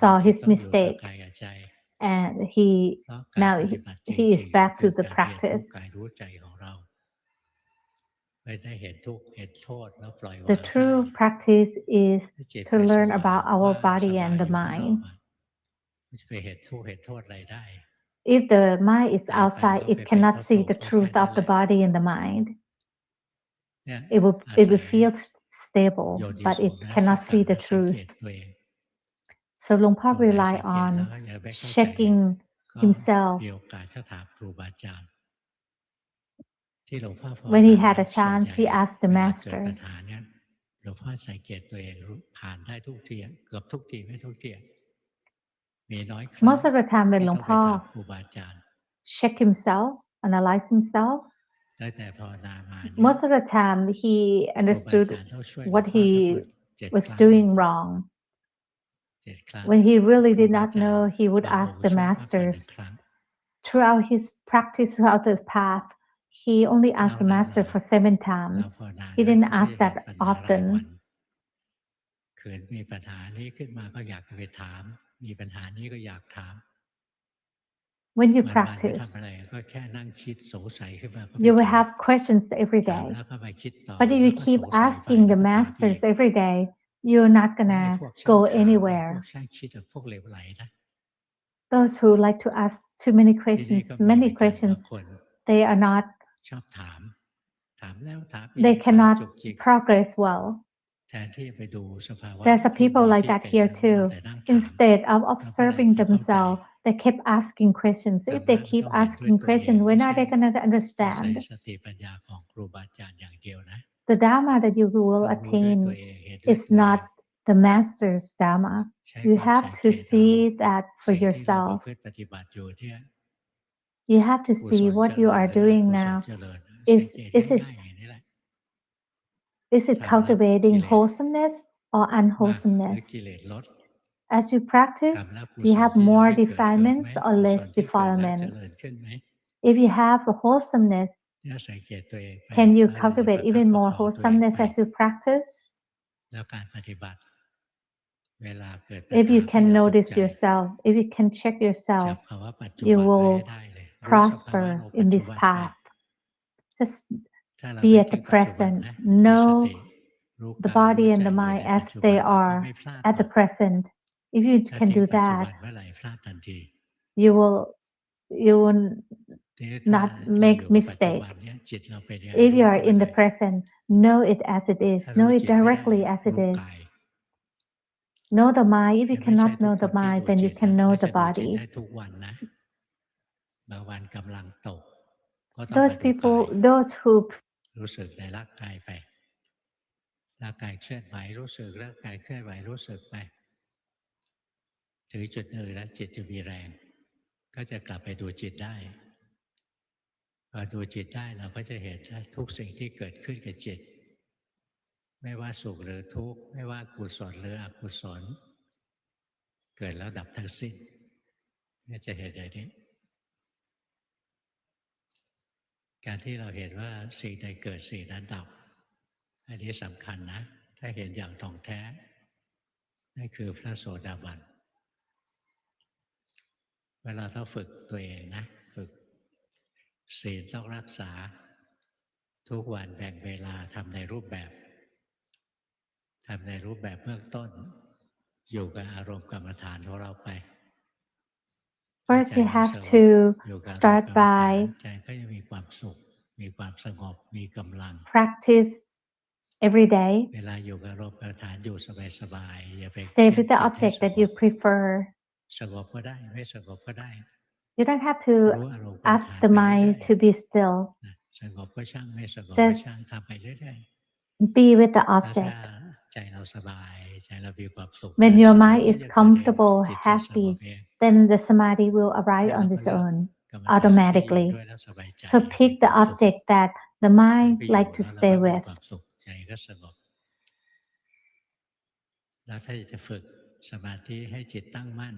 saw his ต้องอยู่กับ mistake กายกับใจ and เพราะการ now ปฏิบัติจ he ริ is ง back ๆ to คือ the การเรียนรู้ practice. กายรู้ใจของเราไม่ได้เห็นทุกข์เห็นโทษแล้วปล่อยวา The งได้ true practice is จิต to ไปส learn ว่าง about our ว่างส body บา and ยอ the ยู่ข้างนอก mind. จะไปเห็นทุกข์เห็นโทษอะไรได้ If the mind is ตายไป outside, ก็ไป it เป็น cannot พระพร see หม the ก็ truth แค่นั้ of นแห the ละ body and the mind. เนี่ย It will อา it ศั will ย feel stable, โยนิ but โส it มน cannot สิกา see the และสังเก truth. ตตัวเอง So Luang ต Por รงไหน rely สังเกตแล้ว on ยังไม่เข้าใจ checking ก็ himself. มีโอกาสก็ถามครูบาอาจารย์ ที่หลวงพ่อภาว When he นา had a ส่วน chance, ใหญ่ he asked the เวลาเกิด master. ปัญหาเนี่ย หลวงพ่อสังเกตตัวเองผ่านได้ทุกทีเกือบทุกทีไม่ทุกทีมีน้อยครั้ง Most of the time when ที่ Luang ต้องไปถาม Po ครูบาอาจารย์ check himself, analyze himself, ตั้งแต่ภาวนามาเนี่ย most of the time he ครูบาอา understood จารย์ต้องช่วยหลว what งพ่อทั้งหมด he 7 was ครั้งเอง doing wrong. 7 ครั้ง When he really ครู did บา not อาจารย์ know, he would บางอ ask งค์ the ช่วยมากกว่า masters. 1 ครั้ง Throughout his practice, throughout the path, he only นอ asked ก the นั้น master เรา for 7 เรา times. ภาวนา He นะ didn't ก็ ask จะเห็น that ปัญหารายวัน often. คืนมีปัญหานี้ขึ้นมาก็อยากจะไปถาม มีปัญหานี้ก็อยากถาม When you วันๆไม่ทำ practice, อะไรก็แค่นั่งคิดสงสัยขึ้นมาก็ไป you will ถาม have questions every ถาม day. แล้วก็มาคิดต่อ But if แล้ you วก็ keep สงสัยไป asking แล้ the วก็ถามอีก masters every day, you're not ไอ้ gonna พวกช่าง go ถามไอ้พว anywhere. กช่างคิดพวกเหลวไหลนะ Those who like to ask too many ที่นี่ questions, ก็มีเหมื many อนกันบาง questions, คน they are not, ชอบถาม ถามแล้วถามอี they กถาม cannot จุกจิก progress well. แทนที่จะไปดูสภาวะ There's a ที่ people มี like ที่ that เป็น here มัว too. แต่นั่งถาม Instead of เราก็เลย observing จะเข้าใจ themselves, they keep asking questions. ธร If ร they มะมัน keep ต้องเห็นด้วย asking ตัวเอง questions, ไม่ when ใช่ are they gonna อาศัย understand? สติปัญญาของครูบาอาจารย์อย่างเดียวนะ The Dharma that you ต้ will องรู้ด้วยตัว attain เอง เห็นด้วย is ตัวเอง not the master's Dharma. ใช้ You ความ have สัง to เกตเอา see that for สิ่งที่เราประ yourself. พฤติปฏิบัติอยู่เนี่ย You have to กุศ see ลเจ what ริ you ญ are หรืออ doing กุศล now. เจริญสังเกต Is it ง่ายๆอย่างนี้แหละ is it ทำแล้วกิ cultivating เลส wholesomeness or มากหรือ unwholesomeness? กิเลสลด As you ทำ practice, แล้ว กุ do you ศล have ที่ยัง more ไม่เกิดเกิดไหม defilements or กุศ less ลที่เกิดแล้วเจ defilement? ริญขึ้นไหม If you have a wholesomeness, เนี่ยสังเกตตัวเองไป can you แล้วเราจะ cultivate ประคับ even ประ more คองตัวเอง wholesomeness ไป as you practice? แล้วการปฏิบัติ เวลาเกิดปัญ If หา you ก็ can อย่าตก notice ใจ yourself, if you can check จั yourself, บคำว่าปัจจุ you บันไว้ให้ will ได้เลย รู้สภาวะ prosper เราปั in จจุ this บันไป path. Just ถ้าเรา be ไม่ at ถึ the งปัจจุบัน present. นะ มีส Know ติ รู้ the กายรู้ body ใจ and the อยู่ mind ใน as ปัจจุบั they นเราก็ are ไม่พลาด at หร the อก present. If you ถ้า can ทิ้ง do ปัจจุ that, บันเมื่อไหร่พลาดทันที you will ทีนี้ถ้า not เราอ make ยู่กับปัจจุ mistake. บันเนี่ยจิตเราเป็นยังไง If รู้ you เข้า are ไป in เล the ย present, know it as it is. ถ้า Know รู้ it จิตไม่ได้ directly as it รู้ is. กาย Know the mind. If you ไม่ใช่ cannot ทุก know ค the นที่ mind, ดู then จิ you ต can นะ know และ the จะดูจิตได้ body. ทุกวันนะ บางวันกำลังตก ก็ต้อง Those มาดูกาย people, those who รู้สึกในร่างกายไป ร่างกายเคลื่อนไหวรู้สึก ร่างกายเคลื่อนไหวรู้สึกไป ถึงจุดหนึ่งแล้วจิตจะมีแรง ก็จะกลับไปดูจิตได้ พอดูจิตได้เราก็จะเห็นทุกสิ่งที่เกิดขึ้นกับจิต ไม่ว่าสุขหรือทุกข์ ไม่ว่ากุศลหรืออกุศล เกิดแล้วดับทั้งสิ้นก็จะเห็นอย่างนี้ การที่เราเห็นว่าสิ่งใดเกิดสิ่งนั้นดับ อันนี้สำคัญนะ ถ้าเห็นอย่างท่องแท้นั่นคือพระโสดาบัน เวลาต้องฝึกตัวเองนะ ฝึกศีลต้องรักษา ทุกวันแบ่งเวลาทำในรูปแบบเบื้องต้น อยู่กับอารมณ์กรรมฐานของเราไป first ใจ you เรา have สงบ to อยู่กับอารมณ์ start กรรมฐาน by ใจก็จะมีความสุข มีความสงบ มีกำลัง practice every day. เวลาอยู่กับอารมณ์กรรมฐานอยู่สบายๆอย่าไป Stay เพ่ง with the จิตให้ object ส that ง you บ prefer. สงบก็ได้ไม่สงบก็ได้ You don't have รู้ to อารมณ์กรรม ask ฐาน the ไปเรื่อย mind to be still. ๆนะสงบก็ช่างไม่สงบก็ Just ช่างทำไปเรื่อย be with the ๆแล้วถ้า object. ใจเราสบายใจเรามีความสุข When your สมา mind ธิ is จะเกิดเอง comfortable, จิตจะสงบ happy, เอง then the samadhi will แล้ arise วเรา on ก็ its เลือก own กรรมฐานที่อยู่ automatically. ด้วยแล้วสบายใจ So มี pick ควา the มสุข object that the เรา mind ไปอยู่ like to แล้วเรา stay ก็มี with. ความสุขใจก็สงบ แล้วถ้าจะฝึกสมาธิให้จิตตั้งมั่น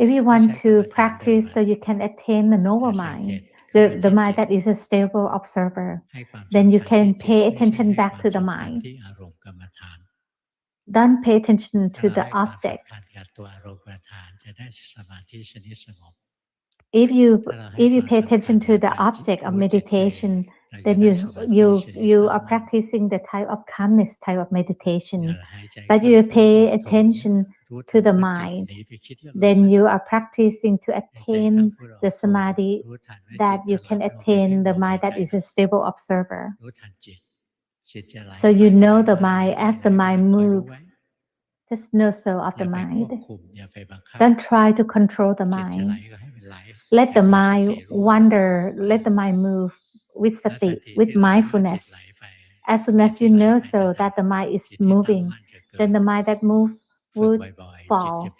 If you ก็ want ใช้กรร to มฐานเดิม practice so you can attain the แต่ noble สังเก mind, ตเข้าไป the ที่ mind จิต that is a stable observer, ให้ความ then you สำคัญที่ can จิต pay ไม่ใช่ attention ให้ back ความ to the สำคัญ mind. ที่อารมณ์กรรมฐาน Don't pay attention ถ้า to เรา the ให้ความ object. สำคัญกับตัวอารมณ์กรรมฐานจะได้สมาธิชนิดสงบ If you ถ้าเราให้ if ค you วาม pay สำคัญ attention to กับ the การ object of รู้จิตตัวเอง meditation, then you are practicing the type of calmness, type of meditation, but you pay attention to the mind, then you are practicing to attain the samadhi that you can attain the mind that is a stable observer. So you know the mind as the mind moves. Just know so of the mind. Don't try to control the mind. Let the mind wander, let the mind move with sati, with mindfulness. As soon as you know so that the mind is moving, then the mind that moves would fall.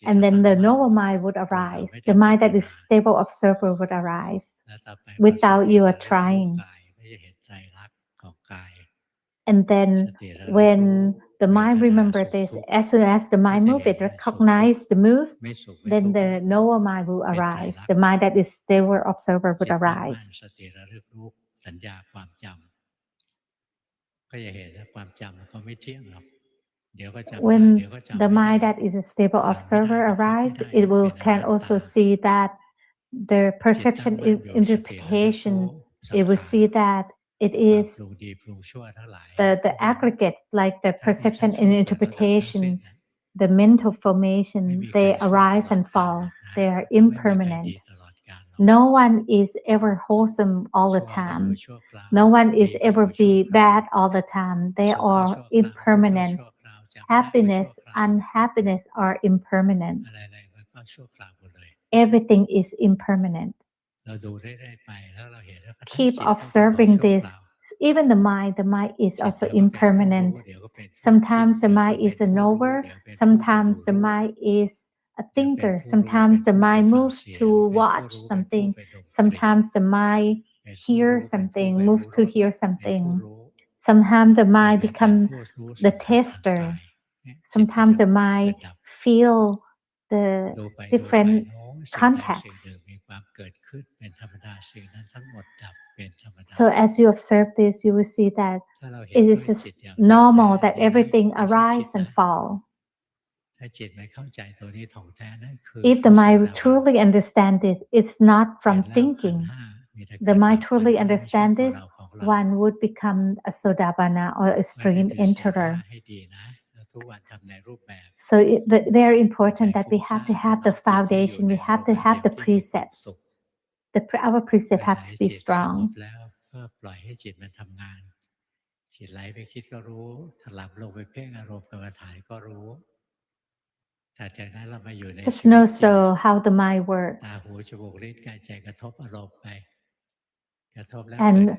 And then the noble mind would arise. The mind that is stable observer would arise without you trying. And then when the mind remember this, as soon as the mind moves, it recognize the moves, then the noble mind will arise. The mind that is stable observer would arise. When the mind that is a stable observer arise, it will can also see that the perception interpretation, it will see that it is the aggregate, like the perception and interpretation, the mental formation, they arise and fall. They are impermanent. No one is ever wholesome all the time. No one is ever be bad all the time. They are impermanent. Happiness, unhappiness are impermanent. Everything is impermanent. Keep observing this. Even the mind is also impermanent. Sometimes the mind is a knower. Sometimes the mind is a thinker. Sometimes the mind moves to watch something. Sometimes the mind hears something, moves to hear something. Sometimes the mind becomes the tester. Sometimes the mind feel the different contexts. So as you observe this, you will see that it is just normal that everything arise and fall. If the mind truly understands it, it's not from thinking. The mind truly understands this, one would become a Sodapana or a stream enterer. So it's very important that we have to have the foundation, we have to have the precepts. Our precepts have to be strong. Just know so how the mind works. And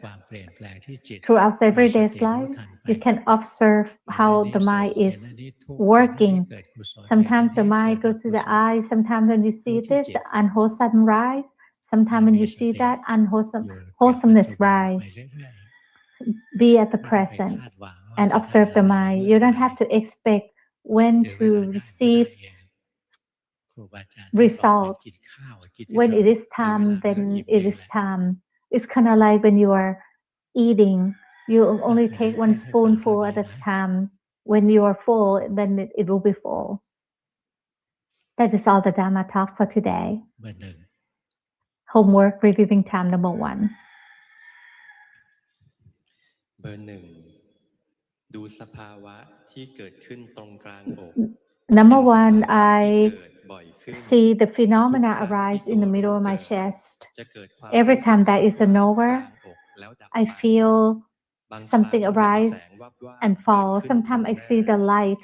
throughout everyday's life, you can observe how the mind is working. Sometimes the mind goes to the eye. Sometimes when you see this, unwholesome rise. Sometimes when you see that, wholesomeness rise. Be at the present and observe the mind. You don't have to expect when to receive result. When it is time, then it is time. It's kind of like when you are eating, you only take one spoonful at a time. When you are full, then it will be full. That is all the Dharma talk for today. Homework reviewing time number 1. เบอร์ 1 ดูสภาวะที่เกิดขึ้นตรงกลางอก Number 1, I see the phenomena arise in the middle of my chest. Every time there is a knower, I feel something arise and fall. Sometimes I see the light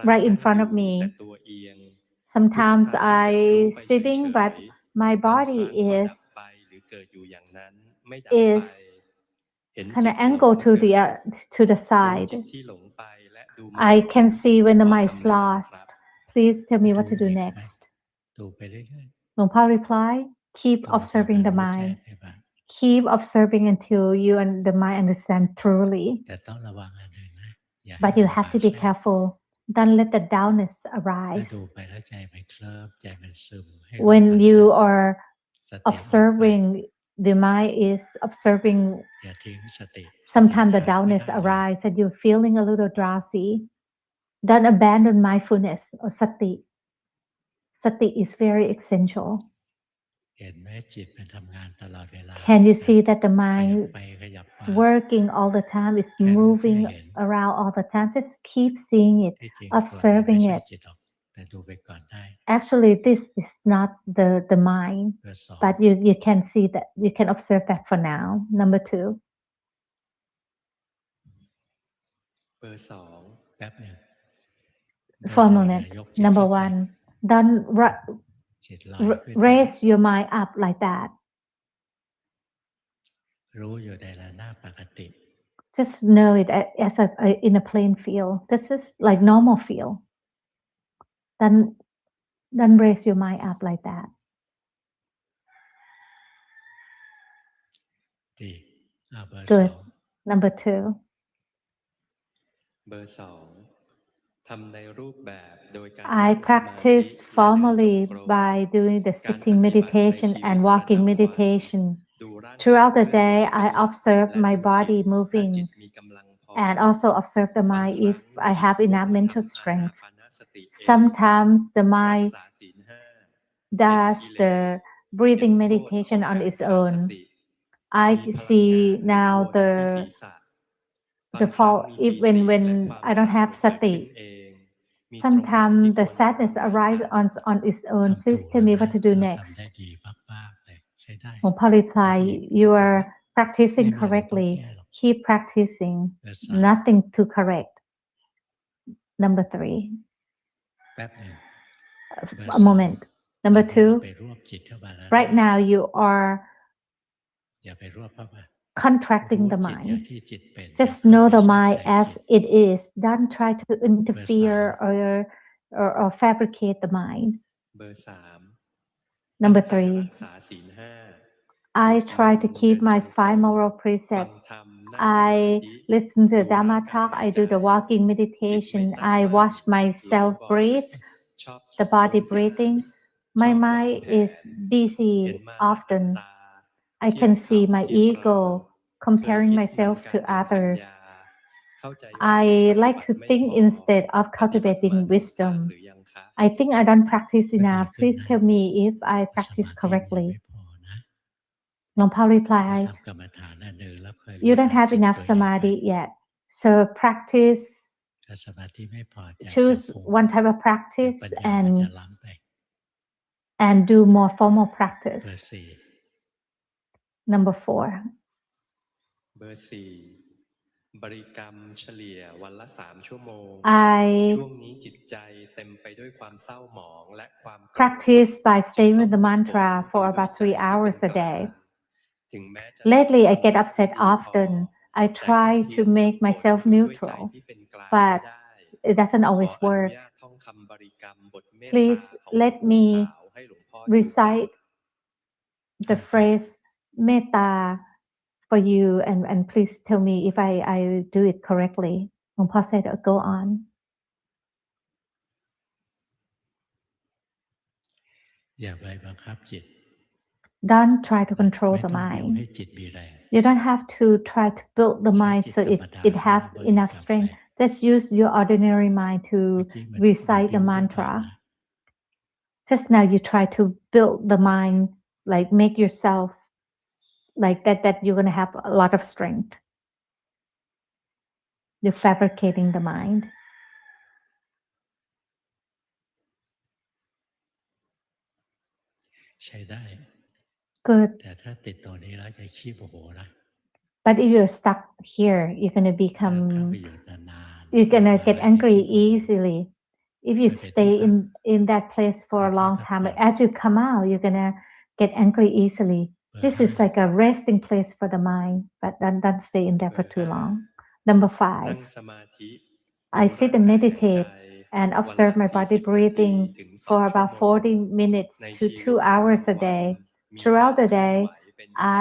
right in front of me. Sometimes I sitting, but my body is kind of angled to the side. I can see when the mind is lost. Please tell me what to do next. Luangpa replied, keep observing the mind. Keep observing until you and the mind understand truly. But you have to be careful. Don't let the dullness arise. When you are observing, the mind is observing, sometimes the dullness arises and you're feeling a little drowsy. Don't abandon mindfulness or sati. Sati is very essential. Can you see that the mind is working all the time, is moving around all the time? Just keep seeing it, observing it. Actually, this is not the mind, but you can see that, you can observe that for now. Number 2. เบอร์สองแป๊บนึง For a moment. Number 1, don't raise your mind up like that. รู้อยู่ในระนาบปกติ Just know it as in a plain feel. This is like normal feel. Don't raise your mind up like that. ดีเบอร์ Good. 2 Number 2. เบอร์สองทำในรูปแบบโดยการ I practice formally by doing the sitting meditation and walking meditation. Throughout the day, I observe my body moving and also observe the mind if I have enough mental strength. Sometimes the mind does the breathing meditation on its own. I see now the fault when I don't have sati. Sometimes the sadness arises on its own. Please tell me what to do next. ได้ดีมากๆเลยใช้ได้ Luangpu reply, you are practicing correctly. Keep practicing. Nothing to correct. Number 3. แป๊บนึง A moment. Number 2. ไปรวบจิตเข้ามาแล้ว Right now you are อย่าไปรวบเข้ามา contracting the รู้จิตอย่าง mind. ที่จิตเป็น Just know the mind as it is. Don't try to interfere or fabricate the mind. เบอร์สาม Number ตั้งใจรัก 3. ษาศีลห้า I try to keep my 5 moral ฟัง precepts. ธรรมนั่งสมาธิ I listen to the Dhamma talk. I do the walking meditation. I watch myself breathe, the body breathing. My mind is busy often. I can see my ego comparing myself to others. I like to think instead of cultivating wisdom. I think I don't practice enough. Please tell me if I practice correctly. Luangpu replied, you don't have enough samadhi yet. So practice, choose one type of practice and do more formal practice. Number 4. เบอร์สี่บริกรรมเฉลี่ยวันละ3 ชั่วโมง I ช่วงนี้จิตใจเต็มไปด้วยความเศร้าหมองและความโกรธ practice by staying with the mantra for about 3 hours a day. Lately, I get upset often. I try to make myself neutral, but it doesn't always work. Please let me recite the phrase metta for you and please tell me if I do it correctly. Luangpu said, go on. อย่าไปบังคับจิต Don't try to control ไม่ the ต้องบิ้ว mind. ให้จิตมีแรง You don't have to try to build the mind so it has enough strength. Just use your ordinary mind to recite the mantra. Just now you try to build the mind, like make yourself like that you're going to have a lot of strength. You're fabricating the mind. ใช้ได้ Good. แต่ถ้าติดตัวนี้แล้วจะขี้โมโหนะ But if you're stuck here, you're going to ถ้า become, ไปอยู่นานๆ you're going to get แล้ว angry ขี้โมโห easily. If you stay in that place for a long time, as you come out, you're going to get angry easily. This is like a resting place for the mind, but don't stay in there for too long. Number 5. นั่งสมาธิ I sit and meditate and observe my body breathing for about 40 minutes to 2 hours a day. Throughout the day,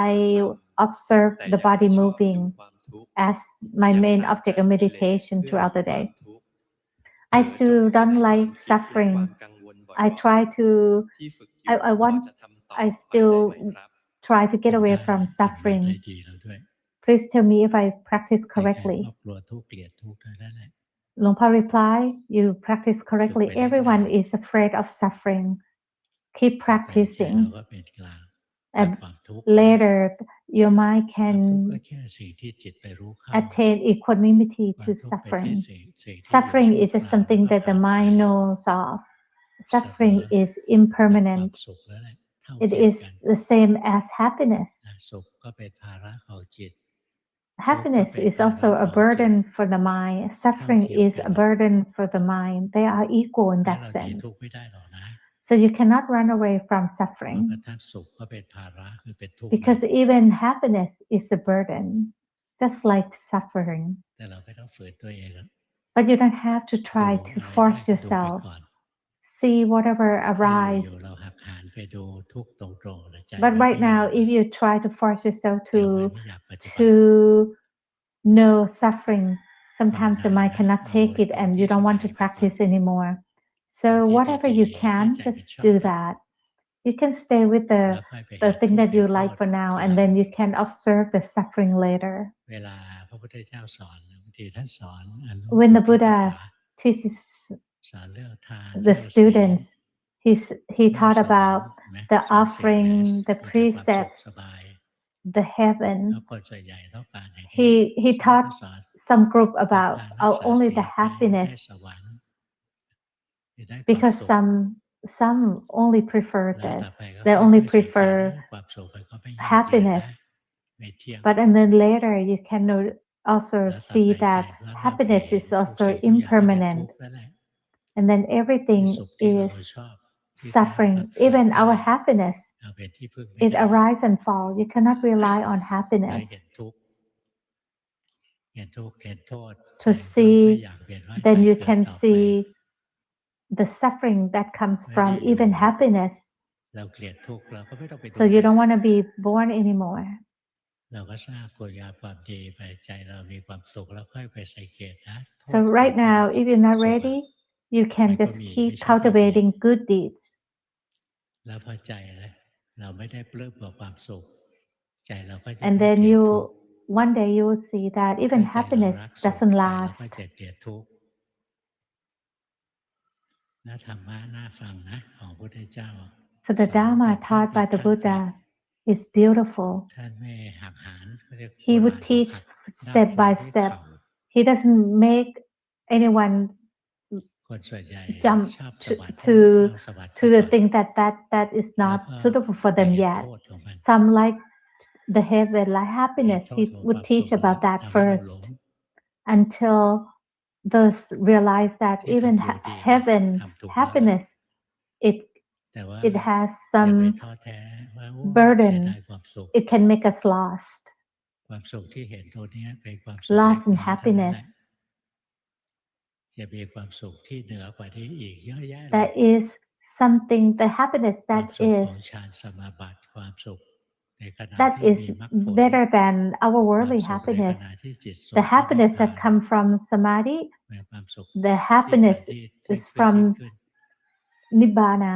I observe the body moving as my main object of meditation throughout the day. I still don't like suffering. I try to, I still try to get away from ได้ suffering. ดีแล้วด้วย Please tell me if I practice ใครๆ correctly. ก็กลัวทุกข์เกลียดทุกข์เท่านั้นแหละ Luangpu replied, you practice correctly. Everyone is afraid of suffering. Keep ต่อไปใจเรา practicing. ก็เป็นกลาง and ความทุกข์ later your mind ความทุกข์ก็ can แค่สิ่งที่จิตไปรู้เข้า attain equanimity ควา to มทุกข์เป็นที่ suffering. สิ่งที่อยู่ Suffering ชั่ว is ค just ราว something แล้วก็ that the ผ่านไป mind knows of. เสม Suffering อ is กับความ impermanent. สุขแล้วแหละเท่า It เทียม is กัน the same as happiness. นะสุขก็เป็นภาระของจิต Happiness ทุกข์ก็เป็น is ภาระ also ข a องจิต burden for the mind. เท่า Suffering เทียม is กัน a burden for the mind. They are equal in ให้ that เราหนีทุกข์ sense. ไม่ได้หรอกนะ So you cannot run away from เพราะ suffering กระทั่งสุขก็เป็นภาระคือเป็นทุกข์นะ because even happiness is a burden, just like suffering. แต่เราไม่ต้องฝืนตัวเองอะ But you don't have to ดู try to อะไรได้ force ก็ดูไป yourself. ก่อน See whatever ที่ arise. อยู่ๆเราหักหานไปดูทุกข์ตรงๆแต่ใจ But มัน right ไม่ยอ now, ม if you try to force yourself เดี๋ยวมัน to ไม่อยากปฏิบัติ to know suffering, ภาว sometimes the นา mind นะ cannot เอา take it ตรง and ที่ you ส don't บา want ย to ไปก่อน practice anymore. เอา So ที่ whatever ดี you ๆ ที่ can, ใจมัน just ชอ do บอะ that. You can stay with แล้วค่อยไป the เห็น thing ทุกข์ that เห็ you นโท like ษ for now, ทีห and ลัง then you can observe the suffering later. เวลาพระพุทธเจ้าสอนบางทีท่านสอนอนุ When ป the ปิป Buddha ถา teaches สอนเรื่องทาน the เรื่องศีล students, he เรื่ taught สวรร about ค์ไหม the สอนศีลแม้ offering, the มีแต่ความสุข precepts, สบาย the แล้ว heaven. คนส่วนใหญ่ต้องการอย่างนี้ He ฉะนั้นก็ taught สอน some group ทำ about ทานรักษา only ศี the ลไปให้ได้ happiness สวรรค์ให้ได้ความ because สุข some only prefer แล้วต่อ this. ไปก็ They ค่ only อยๆสังเกต prefer ความสุขมันก็ไม่ยั่งยืนนะ happiness. ไม่เที่ยง But and then later you can also แล้วต่อ see ไปใจ that ก็เริ่ม happiness เห็น is ทุก also สิ่งทุกอย่างที่เป็นทุ impermanent. กข์นั่นแหละ And then ใน everything สุขที่เรา is ชอบที่แท้ก็ suffering. เสื่อม Even ได้ our happiness, เราเป็นที่พึ่งไม่ it ได้ arise and fall. You cannot rely on ได้ happiness. เห็นทุกข์เห็นทุกข์เห็นโทษ ใจ To ก็ไม่ see, อยากเวียนว่าย then ตาย you เกิด can ต่อไป see the suffering that comes แล้ว from อยู่ even happiness. เราเกลียดทุกข์เราก็ไม่ต้องไปดู So you มัน don't want to be born anymore. เราก็สร้างคุณงามความดีไปใจเรามีความสุขแล้วค่อยไปสังเกตนะโท So ษของ right ความ now, if you're not สุขอะ ready, you มั can นก็ just มีไม่ keep ใช่ไม่มี cultivating good deeds. แล้วพอใจนะเราไม่ได้ปลื้มกับความสุข ใจเราก็จะ And ไม่ then เกลียดทุกข์ one day you will see that ถ้า even ใจเรา happiness รักสุข doesn't ใจเราก็ last. จะเกลียดทุกข์น่าธรรมะน่าฟังนะของพระพุทธเจ้า So the สอนเป็น Dharma ขั้น taught เป็ by น the ขั้นไป Buddha is beautiful. ท่านไม่หักหานเขาเรียกโบ He รา would ณบอก teach หักด้าม step พระ by ด้วย step. เข่า He doesn't make anyone คนส่วนใหญ่ jump ชอบส to วรรค์ to เอาสวรรค์ไป to ก่ the อน thing that is แล้ว not ก็ suitable for ไป them เห็น yet. โทษของมัน Some like the heaven, like เห็น happiness. โทษ He ของค would วามสุ teach ขแล้ว about that ทำให้เราหล first ง until those realize that ที่ even ทำอยู่ดีนะ heaven, ทำถูกแล้วแหละ happiness, it แต่ว่า it has อย่าไป some ท้อแท้ว่าโอ้เสีย burden. ดายความสุข It can make us lost, ความสุขที่เห็นตัวเนี้ยเป็นความสุขเล็ก lost in น้อยเท่านั้นแหละ happiness. จะมีความสุขที่เหนือกว่านี้อีกเยอะแยะเลย That is something, the happiness ความ that สุข is ของฌานสมาบัติความสุขในขณะ that ที่ is มีมรรคผล better than our ความ worldly สุขในข happiness. ณะที่จิตส่ง The พระนิพ happiness พา that น come from samadhi, เป็นความสุข the ที่ happiness ประณีตยิ่ง is ขึ้นยิ่ง from ขึ้น nibbana.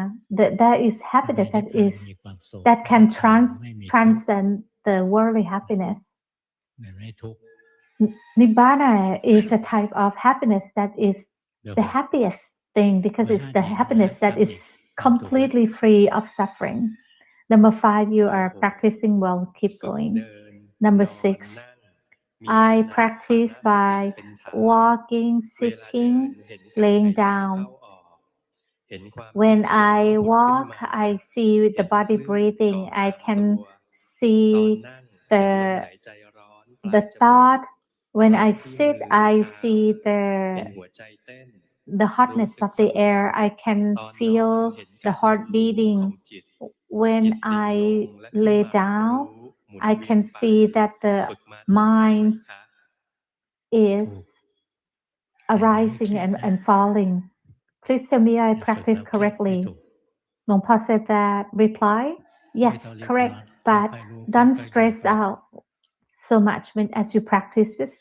That is คือใน happiness นิพ that พาน is มีความสุข that เพราะ can ว่าใจเราไม่มีทุกข์ transcend the worldly happiness. มันไม่ทุกข์ Nibbana is a type of happiness that is เดี๋ยว the happiest thing because เบอร์ it's 5 the ดีนะ happiness that ทำอี is กทำถูกแล้ว completely free of suffering. Number 5, you โอ้ are โห practicing well. Keep ฝึก going. เดิน Number นอน 6, นั่ง มีอา I นาปาน practice สติ by เป็นฐาน walking, เวลาเดิน sitting, เห็นการ laying หายใจเข้า down. ออก เห็นความคิด When ฟุ้ง I ผุดขึ้น walk, มา I see เห็ the นค body ลื่นก่อ breathing. I ตามตัว can ตอน see นั่ง เห็นลม the หายใจร้อนปลาย the จมูก thought. When ร้อน I ที่ sit, มือ I เท้า see เห็น the หัวใจเต้น the รู้ hotness สึก of ส the งบ air. I can ตอนนอน feel เห็น the การหมุ heart นของ beating. จิต จิต When ดิ่งล I งและขึ้น lay มา down, รู้ หมุน I เวียน can ไป see that the ฝึกมาถูกทางไหม mind คะ is ถูก แต่อย่าให้เครี arising ยด and นะ and falling. Please tell me I อย่าฝึก practice แล้วเครียดไม่ correctly. ถูก Long Paul said that. Reply, ไม่ yes, ต้องรีบร้อน correct, ค่ but อยๆรู้ don't ค่อยๆดู stress ไป out so much when as you practice. Just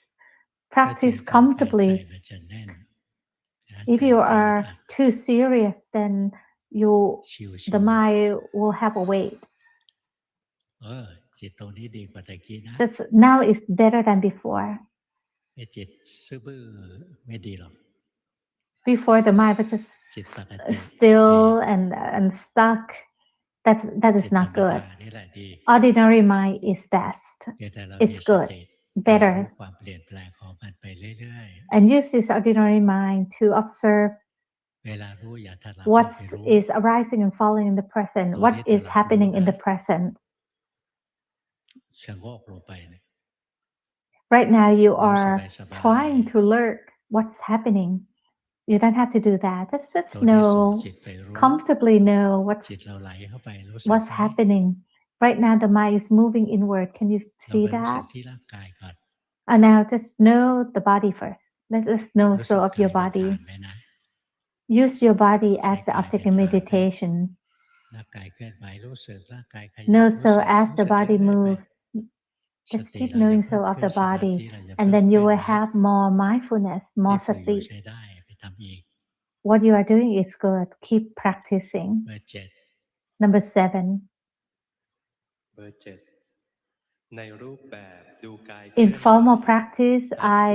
ถ้าจริง practice จังไปใจ comfortably. มันจะแน่นนะ If ใจ you มันจะอึด are อัด too serious, then you ชิว the ๆ mind will have a weight. จิตตรงนี้ดีกว่าตะกี้นะ Just now is better than before. ไอ้จิตซื่อบื้อไม่ดีหรอก Before the mind was just จิตปกติดี still and stuck. that is not good. Ordinary mind is best. It's good, better. And use this ordinary mind to observe what is arising and falling in the present, what is happening in the present. Right now you are trying to learn what's happening. You don't have to do that. Just know, comfortably know what's happening. Right now the mind is moving inward. Can you see that? And now just know the body first. Let's know so of your body. Use your body as the object of meditation. Know so as the body moves. Just keep knowing so of the body, and then you will have more mindfulness, more sati. What you are doing is good. Keep practicing. Number 7. เบอร์ 7 ในรูปแบบดูกาย In formal practice, I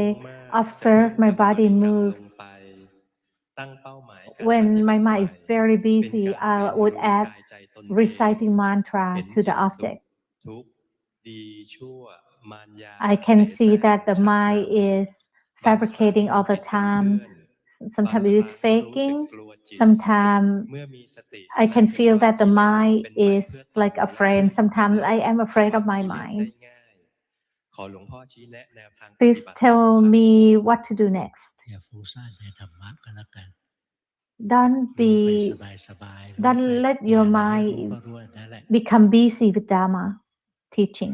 observe my body moves. ตั้งเป้าหมาย When my mind is very busy, I would add reciting mantra to the object. ทุกข์ดีชั่วมารยา I can see that the mind is fabricating all the time. Sometimes it is faking. Sometimes I can feel that the mind is like a friend. Sometimes I am afraid of my mind. Please tell me what to do next. Don't let your mind become busy with Dharma teaching.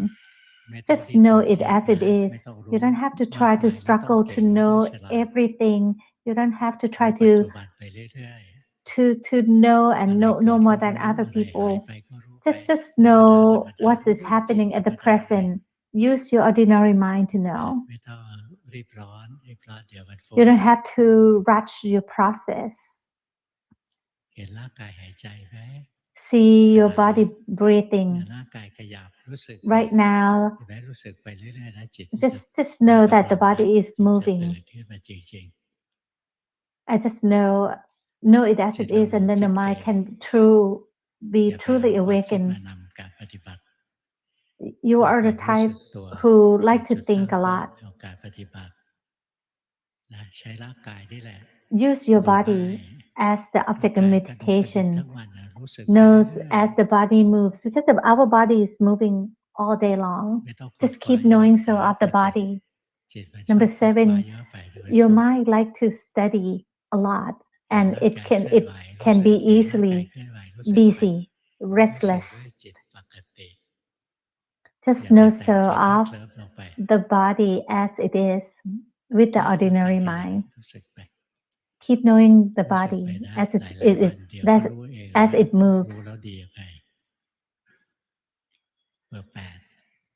Just know it as it is. You don't have to try to struggle to know everything. You don't have to try to know and know more than other people. Just know what is happening at the present. Use your ordinary mind to know. You don't have to rush your process. See your body breathing. Right now, just know that the body is moving. I just know it as it is, and then the mind can be truly awakened. You are the type who like to think a lot. Use your body as the object of meditation. Knows as the body moves, because our body is moving all day long. Just keep knowing so of the body. Number 7, your mind like to study a lot, and it can be easily busy, restless. Just know so of the body as it is with the ordinary mind. Keep knowing the body as it moves.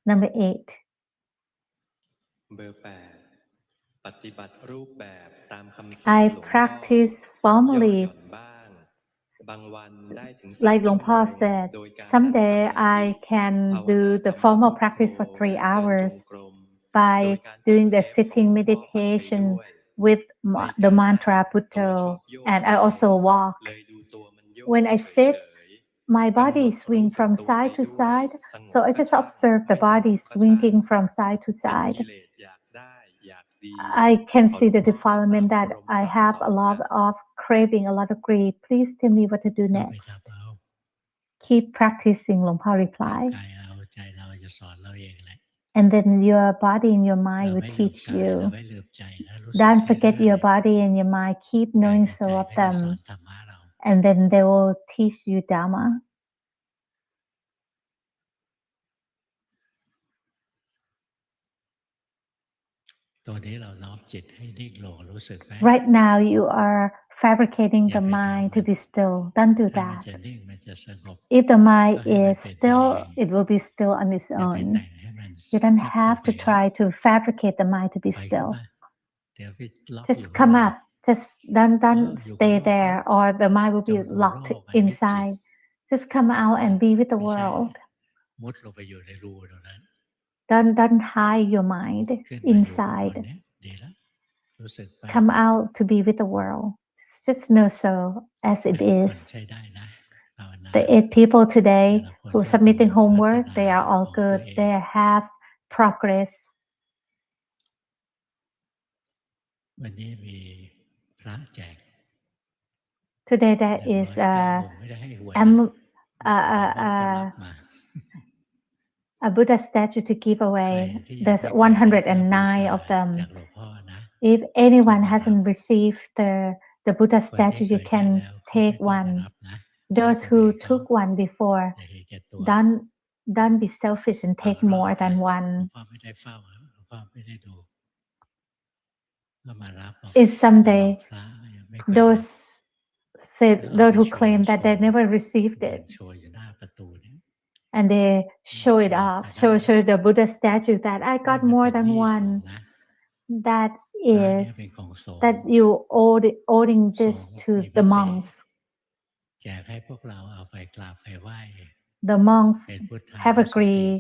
Number 8. เบอร์ 8 ปฏิบัติรูปแบบตามคำสอน I practice formally. Like Luangpu said, someday I can do the formal practice for 3 hours by doing the sitting meditation with the mantra Putto, and I also walk. When I sit, my body swing from side to side, so I just observe the body swinging from side to side. I can see the defilement that I have a lot of craving, a lot of greed. Please tell me what to do next. Keep practicing, Luangpu replied. And then your body and your mind will teach you. Don't forget your body and your mind. Keep knowing so of them. And then they will teach you Dharma. Right now you are fabricating the mind to be still. Don't do that. If the mind is still, it will be still on its own. You don't have to try to fabricate the mind to be still. Just come up. Just don't stay there, or the mind will be locked inside. Just come out and be with the world. Don't hide your mind inside. Come out to be with the world. Just know so as it is. The 8 people แต่ today ละคน who ก็ submitting ต้องพัฒ homework, นา they are ข all องตัว good. เอง They have progress. วันนี้มีพระแจก Today there is 109 องค์ไม่ได้ให้หวยนะบอกว่าก็รับมา a Buddha statue to give ใคร away. ที่ยัง There's ไม่เคยได้พระบูชา 109 of จา them. กหลวงพ่อนะ If anyone ก็มารับ hasn't received the Buddha คนที่ statue, เค you ยได้ can แล้วเขาไม่ take ต้องมา one. รับนะ Those ให้คน who อื่นเขา took one before, อย่าเห็นแก่ตัว don't be selfish and บาง take รอบ more ไป than หลวง one. พ่อไม่ได้เฝ้าหลวงพ่อไม่ได้ดู ก็มารับบอก If ไปหลอก someday พระยังไม่เคยรับ those แล้ว said เอา those ไป who โชว์ claim that they โชว์ never received เดิน it โชว์อยู่หน้าประตูเนี่ย and they show it หลอก off, มาได้ show the Buddha statue that I นี่ got มัน more เป็น than หนี้สง one. ฆ์นะ That พระเนี่ is ยเป็นของสงฆ์ that you owing ส this งฆ์ to มีม the ติ monks. แจกให้พวกเราเอาไปกราบไปไหว้ The monks เป็นพุทธา have นุสติ agreed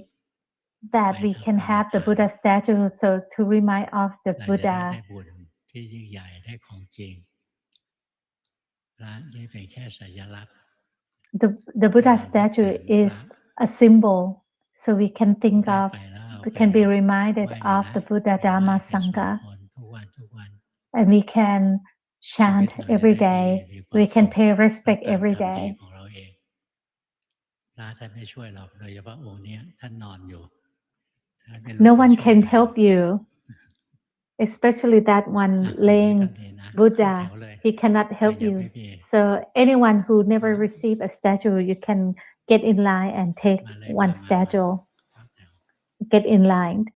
ไป that we ทำ can กรรม have the ฐาน Buddha statue so to remind us the เราจะได้ Buddha. บุญที่ยิ่งใหญ่ได้ของจริง พระนี่เป็นแค่สัญลักษณ์ The ให้ Buddha เรานึกถึ statue งพระ is a symbol, so we can think ได้ of, ไปแล้วเอา we ไป can be ไห reminded ว้เลย of นะ the Buddha ไปไหว้ Dhamma ไปสวด Sangha, มนต์ทุกวันทุกวัน and we can ชีวิต chant เราจะ every ได้ดี day. มีความ We สุ can ข pay เรา respect ตาม every กรรมดี day. ของเราเอง พระท่านไม่ช่วยหรอกโดยเฉพาะองค์เนี้ยท่านนอนอยู่ ท่านไม่ลุก No มา one ช่วย can ประโยช help น์ you, especially that อ่ะ one อย่างนี้ก็ laying ดีนะ ขึ้นแถ Buddha. วเลย He cannot ใคร help ยังไม่ you. มี So anyone who พ never ร้อม received a statue, you can get in line and take มาเลย one มา statue. เข้าแถว Get in line.